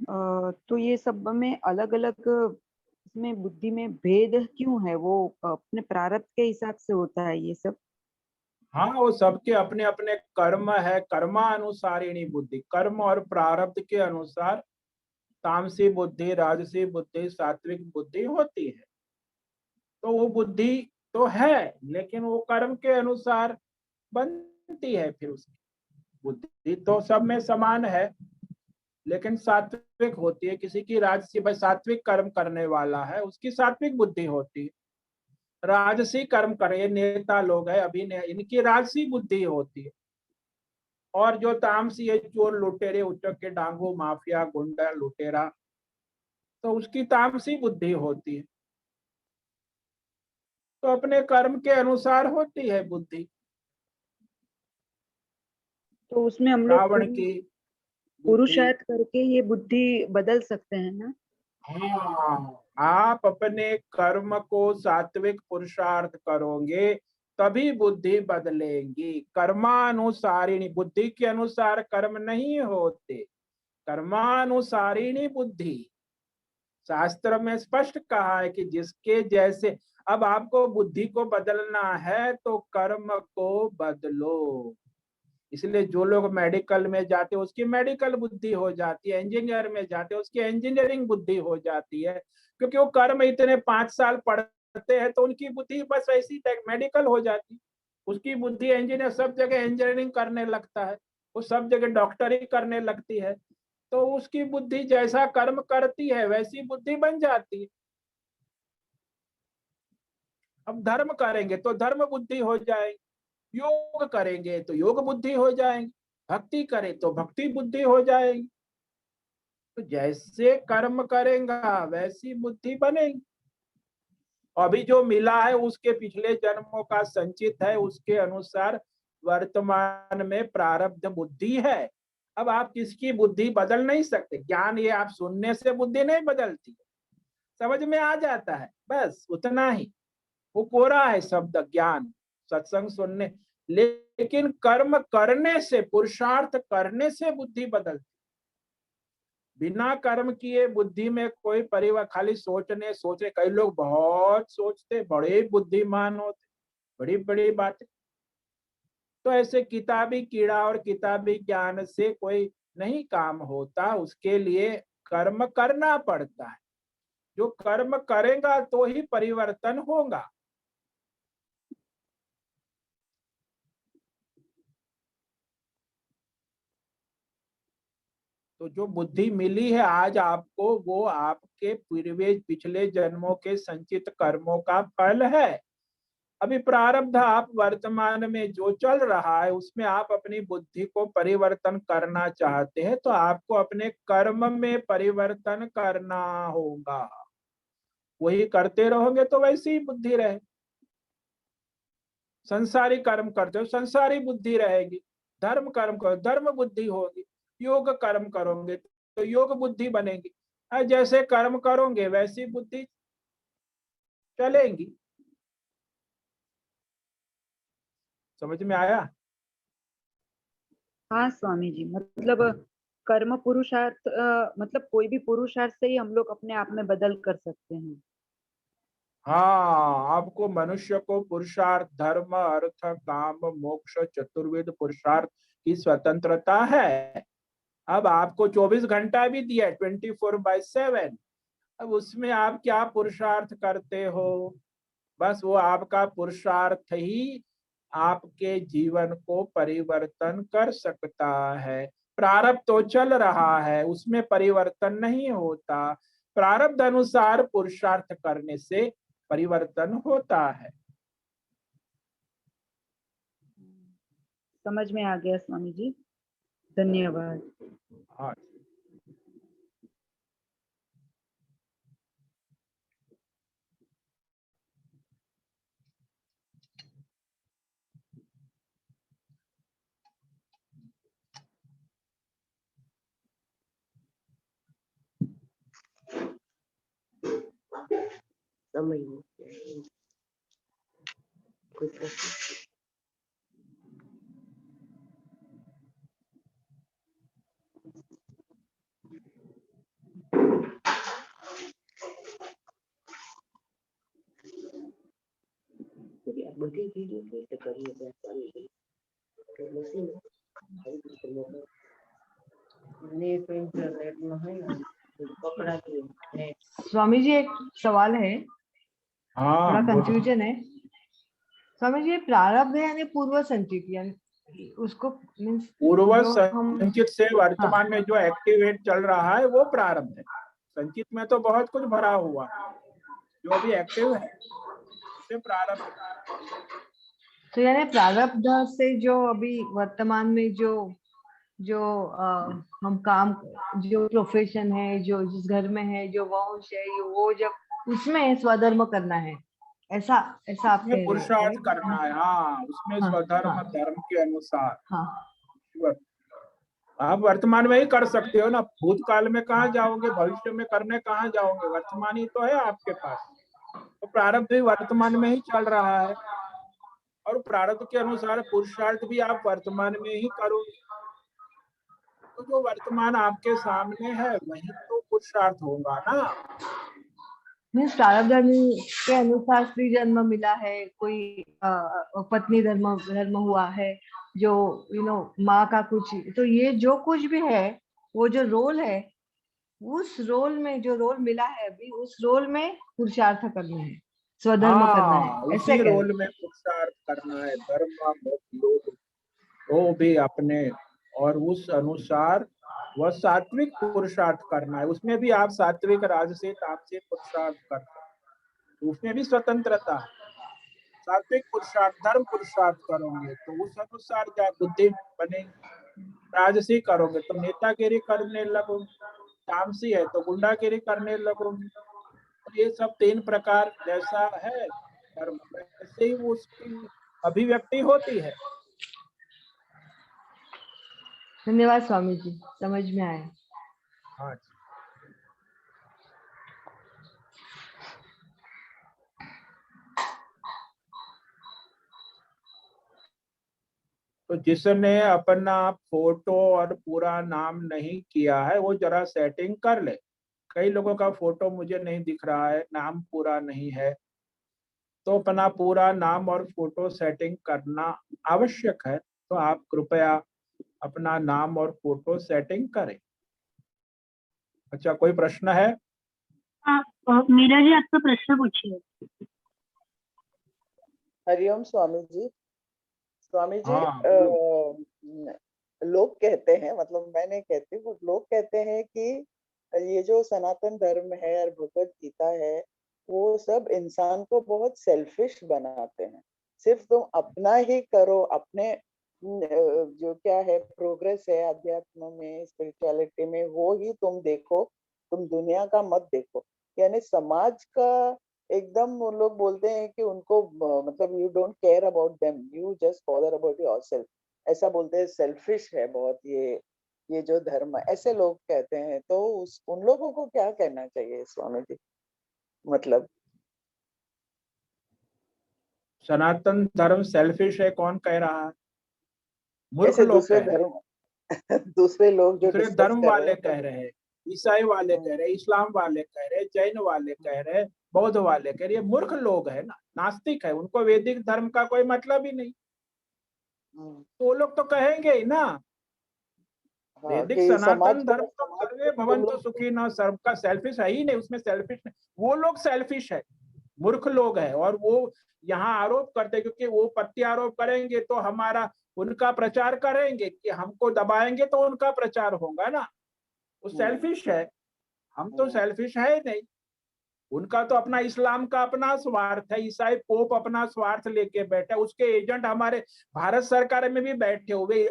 तो ये सब में अलग अलग, इसमें बुद्धि में भेद क्यों है? वो अपने प्रारब्ध के हिसाब से होता है ये सब। हाँ, वो सबके अपने अपने कर्म है, कर्मानुसारिणी बुद्धि, कर्म और प्रारब्ध के अनुसार तामसी बुद्धि, राजसी बुद्धि, सात्विक बुद्धि होती है। तो वो बुद्धि तो है, लेकिन वो कर्म के अनुसार बनती है। फिर उसकी बुद्धि तो सब में समान है, लेकिन सात्विक होती है। किसी की राजसी, भाई सात्विक कर्म करने वाला है, उसकी सात्विक बुद्धि होती है। राजसी कर्म करे नेता लोग है, अभी इनकी राजसी बुद्धि होती है। और जो तामसी है, चोर लुटेरे, उचक के डांगू, माफिया, गुंडा, लुटेरा, तो उसकी तामसी बुद्धि होती है। तो अपने कर्म के अनुसार होती है बुद्धि। तो उसमें हम लोग रावण की बुद्धि। पुरुषार्थ करके ये बुद्धि बदल सकते हैं ना? हाँ, आप अपने कर्म को सात्विक पुरुषार्थ करोगे तभी बुद्धि बदलेगी। कर्मानुसारिणी बुद्धि के अनुसार कर्म नहीं होते, कर्मानुसारिणी बुद्धि। शास्त्र में स्पष्ट कहा है कि जिसके जैसे। अब आपको बुद्धि को बदलना है तो कर्म को बदलो। इसलिए जो लोग मेडिकल में जाते हैं उसकी मेडिकल बुद्धि हो जाती है, इंजीनियर में जाते हैं उसकी इंजीनियरिंग बुद्धि हो जाती है, क्योंकि वो कर्म इतने 5 साल पढ़ते हैं तो उनकी बुद्धि बस ऐसी मेडिकल हो जाती है। उसकी बुद्धि इंजीनियर, सब जगह इंजीनियरिंग करने लगता है, वो सब जगह डॉक्टरी करने लगती है। तो उसकी बुद्धि जैसा कर्म करती है वैसी बुद्धि बन जाती है। अब धर्म करेंगे तो धर्म बुद्धि हो जाएगी, योग करेंगे तो योग बुद्धि हो जाएंगे। भक्ति करे तो भक्ति बुद्धि हो जाएगी। तो जैसे कर्म करेगा वैसी बुद्धि बनेगी। अभी जो मिला है उसके पिछले जन्मों का संचित है, उसके अनुसार वर्तमान में प्रारब्ध बुद्धि है। अब आप किसकी बुद्धि बदल नहीं सकते। ज्ञान ये आप सुनने से बुद्धि नहीं बदलती, समझ में आ जाता है, बस उतना ही। वो कोरा है शब्द ज्ञान, सत्संग सुनने। लेकिन कर्म करने से, पुरुषार्थ करने से बुद्धि बदलती। बिना कर्म किए बुद्धि में कोई परिवर्तन, खाली सोचे। कई लोग बहुत सोचते, बड़े बुद्धिमान होते, बड़ी बड़ी बातें। तो ऐसे किताबी कीड़ा और किताबी ज्ञान से कोई नहीं काम होता, उसके लिए कर्म करना पड़ता है। जो कर्म करेगा तो ही परिवर्तन होगा। तो जो बुद्धि मिली है आज आपको, वो आपके पिछले जन्मों के संचित कर्मों का फल है। अभी प्रारब्ध आप वर्तमान में जो चल रहा है उसमें आप अपनी बुद्धि को परिवर्तन करना चाहते हैं, तो आपको अपने कर्म में परिवर्तन करना होगा। वही करते रहोगे तो वैसी ही बुद्धि रहे। संसारी कर्म करते हो संसारी बुद्धि रहेगी, धर्म कर्म करो धर्म बुद्धि होगी, योग कर्म करोगे तो योग बुद्धि बनेगी। जैसे कर्म करोगे वैसी बुद्धि चलेगी। समझ में आया? हाँ स्वामी जी, मतलब कर्म पुरुषार्थ मतलब कोई भी पुरुषार्थ से ही हम लोग अपने आप में बदल कर सकते हैं। हाँ, आपको मनुष्य को पुरुषार्थ, धर्म, अर्थ, काम, मोक्ष, चतुर्विध पुरुषार्थ की स्वतंत्रता है। अब आपको 24 घंटा भी दिया, 24/7। अब उसमें आप क्या पुरुषार्थ करते हो, बस वो आपका पुरुषार्थ ही आपके जीवन को परिवर्तन कर सकता है। प्रारब्ध तो चल रहा है, उसमें परिवर्तन नहीं होता। प्रारब्ध अनुसार पुरुषार्थ करने से परिवर्तन होता है। समझ में आ गया स्वामी जी, धन्यवाद। हाँ, समझ में कोई प्रश्न? બધી વિડીયો કેવી રીતે કરીએ એટલે મશીન ને તો ઇન્ટરનેટમાં હોય ને પકડાતી ને स्वामी जी एक सवाल है, हाँ, थोड़ा बोलो। कंफ्यूजन है। स्वामी जी प्रारब्ध है यानी पूर्व संचित, यानी उसको मीन्स पूर्व जो हम संचित से वर्तमान में जो एक्टिवेट चल रहा है वो प्रारब्ध है। संचित में तो बहुत कुछ भरा हुआ है, जो अभी एक्टिव है से प्रारब्ध। तो यानी प्रारब्ध से जो अभी वर्तमान में जो जो हम काम, जो प्रोफेशन है, जो जिस घर में है, जो वंश है, वो जब उसमें स्वधर्म करना है, ऐसा ऐसा आप उसमें कह रहे हैं, पुरुषार्थ correct? करना है। हाँ, उसमें हाँ स्वधर्म हाँ धर्म के अनुसार। हाँ आप वर्तमान में ही कर सकते हो ना, भूतकाल में कहाँ जाओगे, भविष्य में करने कहाँ जाओगे, वर्तमान ही तो है आपके पास। तो प्रारब्ध भी वर्तमान में ही चल रहा है, और प्रारब्ध के अनुसार पुरुषार्थ भी आप वर्तमान में ही करोगे। तो जो वर्तमान आपके सामने है वही तो पुरुषार्थ होगा ना। मीन्स प्रारब्ध के अनुसार स्त्री जन्म मिला है, कोई पत्नी धर्म धर्म हुआ है, जो माँ का कुछ, तो ये जो कुछ भी है, वो जो रोल है, उस रोल में जो रोल मिला है अभी, उस रोल में पुरुषार्थ करना है, स्वधर्म करना है, हाँ, ऐसे उसी कह रहे रोल में पुरुषार्थ करना है, धर्म मोक्ष योग वो भी अपने। और उस अनुसार वह सात्विक पुरुषार्थ करना है, उसमें भी आप सात्विक राजसिक तामसिक पुरुषार्थ कर सकते हैं। उसमें भी स्वतंत्रता है। सात्विक पुरुषार्थ धर्म पुरुषार्थ करोगे तो उस अनुसार क्या बुद्धि बनेगी। राजसी करोगे तो नेतागिरी करने लगोगे, तामसी है तो गुंडागिरी करने लगोगे। तो ये सब 3 प्रकार जैसा है कर्म, वैसे ही वो उसकी अभिव्यक्ति होती है। धन्यवाद स्वामी जी, समझ में आया। हाँ जी। तो जिसने अपना फोटो और पूरा नाम नहीं किया है वो जरा सेटिंग कर ले। कई लोगों का फोटो मुझे नहीं दिख रहा है, नाम पूरा नहीं है, तो अपना पूरा नाम और फोटो सेटिंग करना आवश्यक है। तो आप कृपया अपना नाम और फोटो सेटिंग करें। अच्छा, कोई प्रश्न है? हाँ, मीरा जी आपका प्रश्न पूछिए। हरिओम स्वामी जी। स्वामी जी, हाँ बोलो। लोग कहते हैं, मतलब मैं नहीं कहती, वो लोग कहते हैं कि ये जो सनातन धर्म है और भगवत गीता है, वो सब इंसान को बहुत सेल्फिश बनाते हैं। सिर्फ तुम अपना ही करो, अपने जो क्या है प्रोग्रेस है अध्यात्म में, स्पिरिचुअलिटी में, वो ही तुम देखो, तुम दुनिया का मत देखो। यानी समाज का एकदम वो लोग बोलते हैं कि उनको मतलब you don't care about them, you just bother about yourself, ऐसा बोलते हैं। सेल्फिश है बहुत ये जो धर्म, ऐसे लोग कहते हैं। तो उन लोगों को क्या कहना चाहिए स्वामी जी? मतलब सनातन धर्म सेल्फिश है कौन कह रहा है? मूर्ख ऐसे लोग दूसरे कह रहे हैं। धर्म दूसरे लोग जो दूसरे डिस्कस धर्म कर रहे वाले हैं कह तो रहे हैं, ईसाई वाले कह रहे हैं, इस्लाम वाले कह रहे हैं, जैन वाले कह रहे हैं, बौद्ध वाले कह रहे हैं। मूर्ख लोग है ना, नास्तिक है, उनको वैदिक धर्म का कोई मतलब ही नहीं। तो वो लोग तो कहेंगे ही ना, हाँ वैदिक कि सनातन धर्म तो सर्वे तुम भवन्तु लोग सुखी न, सबका सेल्फिश है ही नहीं, उसमें सेल्फिश नहीं। वो लोग सेल्फिश है, मूर्ख लोग है। और वो यहाँ आरोप करते, क्योंकि वो प्रत्यारोप करेंगे तो हमारा उनका प्रचार करेंगे, कि हमको दबाएंगे तो उनका प्रचार होगा ना। वो सेल्फिश है, हम तो सेल्फिश है ही नहीं। उनका तो अपना इस्लाम का अपना स्वार्थ है, ईसाई पोप अपना स्वार्थ लेके बैठे, उसके एजेंट हमारे भारत सरकार में भी बैठे हुए,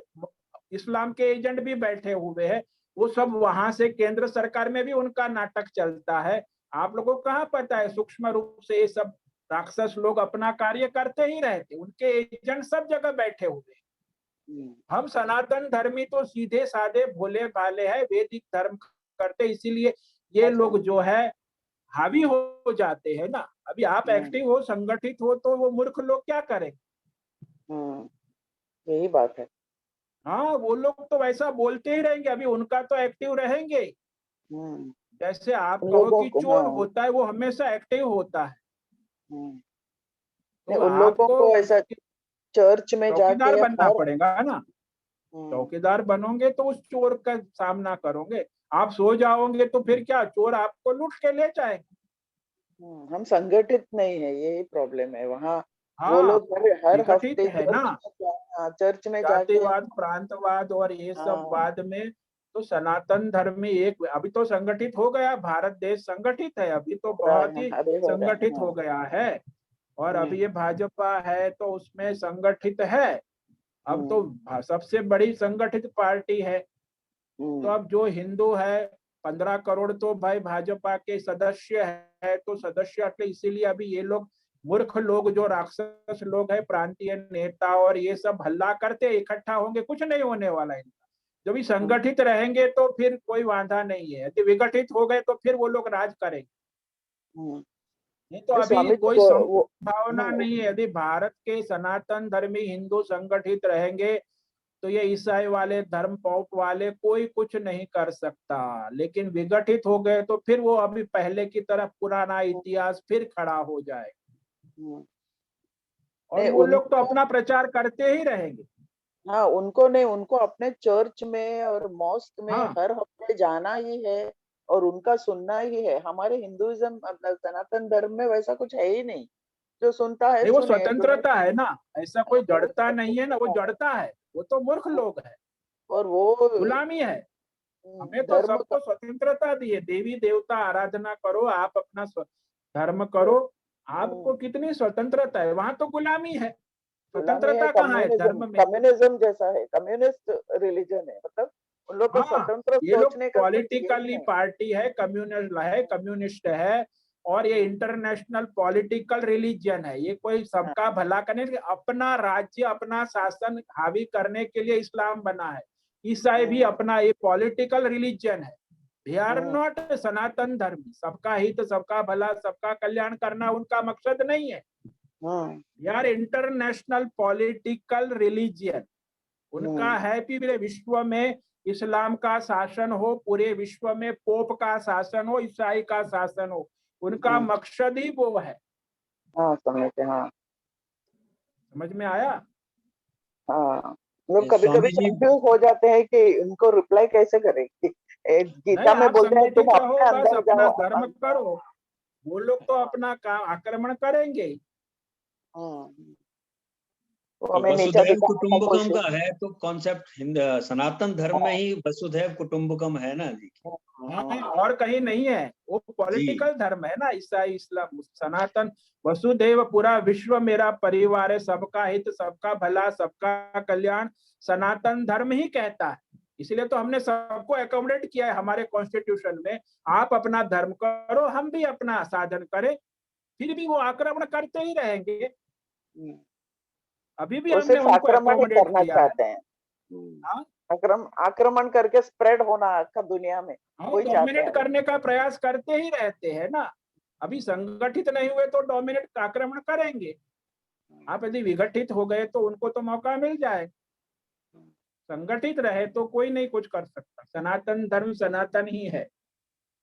इस्लाम के एजेंट भी बैठे हुए हैं। वो सब वहां से केंद्र सरकार में भी उनका नाटक चलता है। आप लोगों को कहाँ पता है? सूक्ष्म रूप से ये सब राक्षस लोग अपना कार्य करते ही रहते, उनके एजेंट सब जगह बैठे हुए। हम सनातन धर्मी तो सीधे साधे भोले भाले हैं, वैदिक धर्म करते, इसीलिए ये लोग जो है हावी हो जाते हैं ना। अभी आप एक्टिव हो, संगठित हो, तो वो मूर्ख लोग क्या करेंगे? यही बात है। हाँ, वो लोग तो वैसा बोलते ही रहेंगे, अभी उनका तो एक्टिव रहेंगे। जैसे आप उन कहो लोगों कि को, चोर हाँ, होता है, वो हमेशा एक्टिव होता है। नहीं, तो उन लोगों आपको को ऐसा चर्च में चौकीदार जाके बनना हर पड़ेगा ना। चौकीदार बनोगे तो उस चोर का सामना करोगे। आप सो जाओगे तो फिर क्या, चोर आपको लूट के ले जाएंगे। हम संगठित नहीं है, यही प्रॉब्लम है वहाँ। वो हाँ, लोग हर विघटित हफ्ते है ना। चर्च में जाके, जातिवाद, प्रांतवाद और ये सब हाँ, वाद में तो सनातन धर्म में एक अभी तो संगठित हो गया, भारत देश संगठित है, अभी तो हो रहा बहुत है, ही अभी हो रहा है, संगठित हाँ। हो गया है। और अभी ये भाजपा है तो उसमें संगठित है। अब तो सबसे बड़ी संगठित पार्टी है। तो अब जो हिंदू है 15 करोड़ तो भाई भाजपा के सदस्य है, तो सदस्य इसीलिए अभी ये लोग मूर्ख लोग जो राक्षस लोग है, प्रांतीय नेता और ये सब हल्ला करते, इकट्ठा होंगे, कुछ नहीं होने वाला इनका। जब भी संगठित रहेंगे तो फिर कोई वादा नहीं है, यदि विघटित हो गए तो फिर वो लोग राज करेंगे। नहीं तो अभी स्वामी जी कोई वो संभावना नहीं है। यदि भारत के सनातन धर्मी हिंदू संगठित रहेंगे तो ये ईसाई वाले, धर्म पौप वाले कोई कुछ नहीं कर सकता। लेकिन विघटित हो गए तो फिर वो अभी पहले की तरह पुराना इतिहास फिर खड़ा हो जाए, और नहीं, वो लोग तो उनको, अपना प्रचार करते ही रहेंगे। हाँ, उनको नहीं, उनको अपने चर्च में और मॉस्क में हाँ हर हफ्ते जाना ही है और उनका सुनना ही है। हमारे हिंदुइज्म मतलब सनातन धर्म में वैसा कुछ है ही नहीं। जो सुनता है नहीं, वो सुने, जो नहीं, स्वतंत्रता है ना, ऐसा कोई वो जड़ता नहीं है ना, वो जड़ता है, वो तो मूर्ख लोग है, और वो गुलामी है। हमें तो धर्म सबको स्वतंत्रता दी है, देवी देवता आराधना करो, आप अपना धर्म करो, आपको कितनी स्वतंत्रता है, वहां तो गुलामी है। स्वतंत्रता कहाँ है धर्म में? कम्युनिज्म जैसा है, कम्युनिस्ट रिलीजन है, मतलब उन लोग को हाँ, स्वतंत्र ये लोग सोचने का कुछ ये पॉलिटिकली नहीं। पार्टी है, कम्युनिस्ट है, और ये इंटरनेशनल पॉलिटिकल रिलीजन है। ये कोई सबका भला करने, अपना राज्य अपना शासन हावी करने के लिए इस्लाम बना है। ईसाई भी अपना ये पॉलिटिकल रिलीजन है। दे आर नॉट सनातन धर्म। सबका हित, सबका भला, सबका कल्याण करना उनका मकसद नहीं है। यार इंटरनेशनल पॉलिटिकल रिलीजियन उनका है कि पूरे विश्व में इस्लाम का शासन हो, पूरे विश्व में पोप का शासन हो, ईसाई का शासन हो। उनका मकसद ही वो है। हाँ समझते, हाँ समझ में आया? हाँ। लोग कभी कभी कंफ्यूज हो जाते हैं कि इनको रिप्लाई कैसे करें। नहीं, गीता में आप बोलते हैं तुम संगठित रहो, अपने बस अंदर अपना जाओ। धर्म करो। वो लोग तो अपना आक्रमण करेंगे। वो हमें नीचा वसुधैव दिखाने का कुटुंबकम कोशिश। का है तो कॉन्सेप्ट सनातन धर्म में ही वसुधैव कुटुंबकम है ना जी। हाँ, और कहीं नहीं है। वो पॉलिटिकल धर्म है ना, ईसाई इस्लाम। सनातन वसुधैव, पूरा विश्व मेरा परिवार है, सबका हित, सबका भला, सबका कल्याण सनातन धर्म ही कहता है। इसलिए तो हमने सबको एकोमोडेट किया है हमारे कॉन्स्टिट्यूशन में। आप अपना धर्म करो, हम भी अपना साधन करें। फिर भी वो आक्रमण करते ही रहेंगे। अभी भी वो हमने सिर्फ उनको आक्रमण ही एकोमोडेट करना किया है। चाहते हैं। हाँ, आक्रमण करके स्प्रेड होना आखा दुनिया में वही चाहते डोमिनेट हैं। करने का प्रयास करते ही रहते हैं ना। अभी संगठित नहीं हुए तो डोमिनेट आक्रमण करेंगे। आप यदि विघटित हो गए तो उनको तो मौका मिल जाए। संगठित रहे तो कोई नहीं कुछ कर सकता। सनातन धर्म सनातन ही है,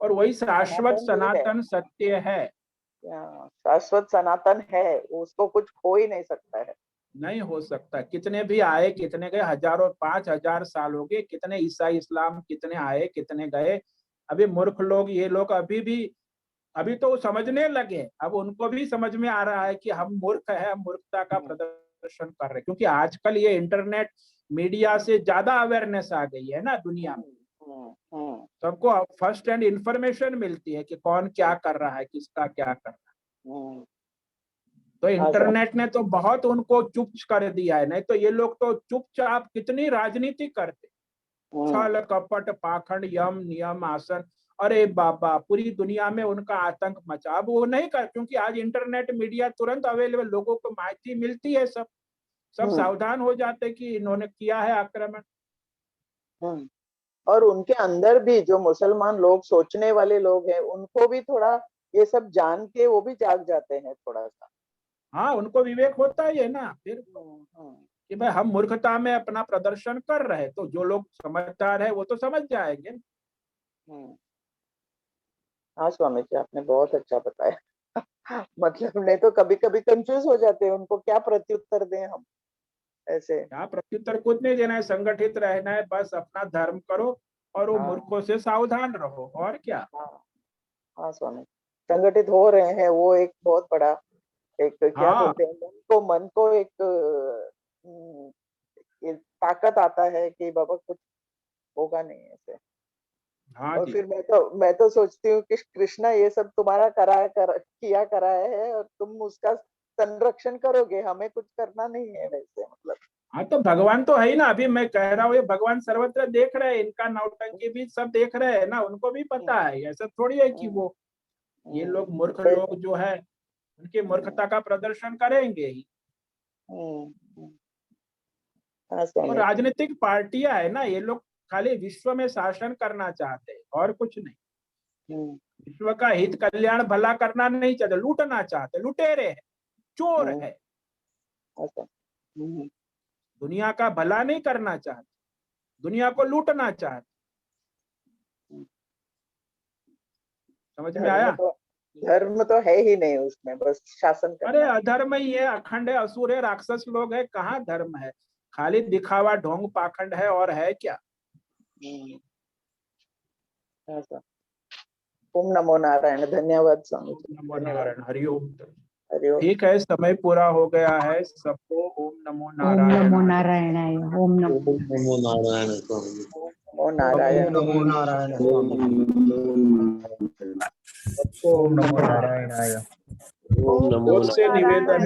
और वही शाश्वत सनातन ही है, सनातन सत्य है। शाश्वत सनातन है, उसको कुछ खो ही नहीं सकता है। नहीं हो सकता। कितने भी आए, कितने गए, हजारों 5,000 साल हो गए। कितने ईसाई इस्लाम कितने आए, कितने गए। अभी मूर्ख लोग, ये लोग अभी तो समझने लगे। अब उनको भी समझ में आ रहा है कि हम मूर्ख है, हम मूर्खता का प्रदर्शन कर रहे हैं। क्योंकि आजकल ये इंटरनेट मीडिया से ज्यादा अवेयरनेस आ गई है ना दुनिया में। सबको फर्स्ट हैंड इंफॉर्मेशन मिलती है कि कौन क्या कर रहा है, किसका क्या कर रहा है। तो इंटरनेट ने तो बहुत उनको चुप कर दिया है। नहीं तो ये लोग तो चुपचाप कितनी राजनीति करते, छल कपट पाखंड यम नियम आसन। अरे बाबा, पूरी दुनिया में उनका आतंक मचा। अब वो नहीं कर, क्योंकि आज इंटरनेट मीडिया तुरंत अवेलेबल, लोगों को माहिती मिलती है। सब सावधान हो जाते कि इन्होंने किया है आक्रमण। और उनके अंदर भी जो मुसलमान लोग, सोचने वाले लोग हैं, उनको भी थोड़ा ये सब जान के वो भी जाग जाते हैं थोड़ा सा। हाँ, उनको विवेक होता ही है ना फिर कि भाई हम मूर्खता में अपना प्रदर्शन कर रहे हैं। तो जो लोग समझदार है वो तो समझ जाएंगे। हाँ स्वामी जी, आपने बहुत अच्छा बताया। मतलब नहीं तो कभी कभी कंफ्यूज हो जाते हैं, उनको क्या प्रत्युत्तर दें हम ऐसे। क्या प्रत्युत्तर कुछ नहीं देना है, संगठित रहना है, बस अपना धर्म करो और वो मूर्खों से सावधान रहो, और क्या। हाँ स्वामी, संगठित हो रहे हैं, वो एक बहुत बड़ा एक क्या बोलते हैं, मन को एक ताकत आता है कि बाबा कुछ होगा नहीं ऐसे। हाँ और जी। फिर मैं तो सोचती हूँ कि कृष्णा ये सब तुम्हारा किया कराया है, और तुम उसका संरक्षण करोगे, हमें कुछ करना नहीं है वैसे। मतलब हाँ, तो भगवान तो है ही ना। अभी मैं कह रहा हूँ ये भगवान सर्वत्र देख रहे हैं, इनका नौटंकी भी सब देख रहे हैं ना। उनको भी पता है, ऐसा थोड़ी है कि वो ये लोग मूर्ख लोग जो है उनकी मूर्खता का प्रदर्शन करेंगे ही। और राजनीतिक पार्टियां है ना, ये लोग खाली विश्व में शासन करना चाहते हैं और कुछ नहीं। विश्व का हित कल्याण भला करना नहीं चाहते, लूटना चाहते। लुटेरे है, चोर है। दुनिया का भला नहीं करना चाहते, दुनिया को लूटना चाहते। समझ में आया? धर्म तो है ही नहीं उसमें, बस शासन करना। अरे अधर्म ही है, अखंड है, असुर है, राक्षस लोग है। कहाँ धर्म है? खाली दिखावा, ढोंग पाखंड है, और है क्या। ओम नमो नारायण। धन्यवाद स्वामी जी। नमो नारायण। हरिओम। हरिओम। ठीक है, समय पूरा हो गया है। सबको ओम नमो ओम नारायण। नमो नारायणाय। ओम नमो नमो नारायण स्वामी। नमो नारायण। नमो नारायण स्वामी। सबको ओम नमो नारायणाय। ओम नमो जोर से निवेदन है।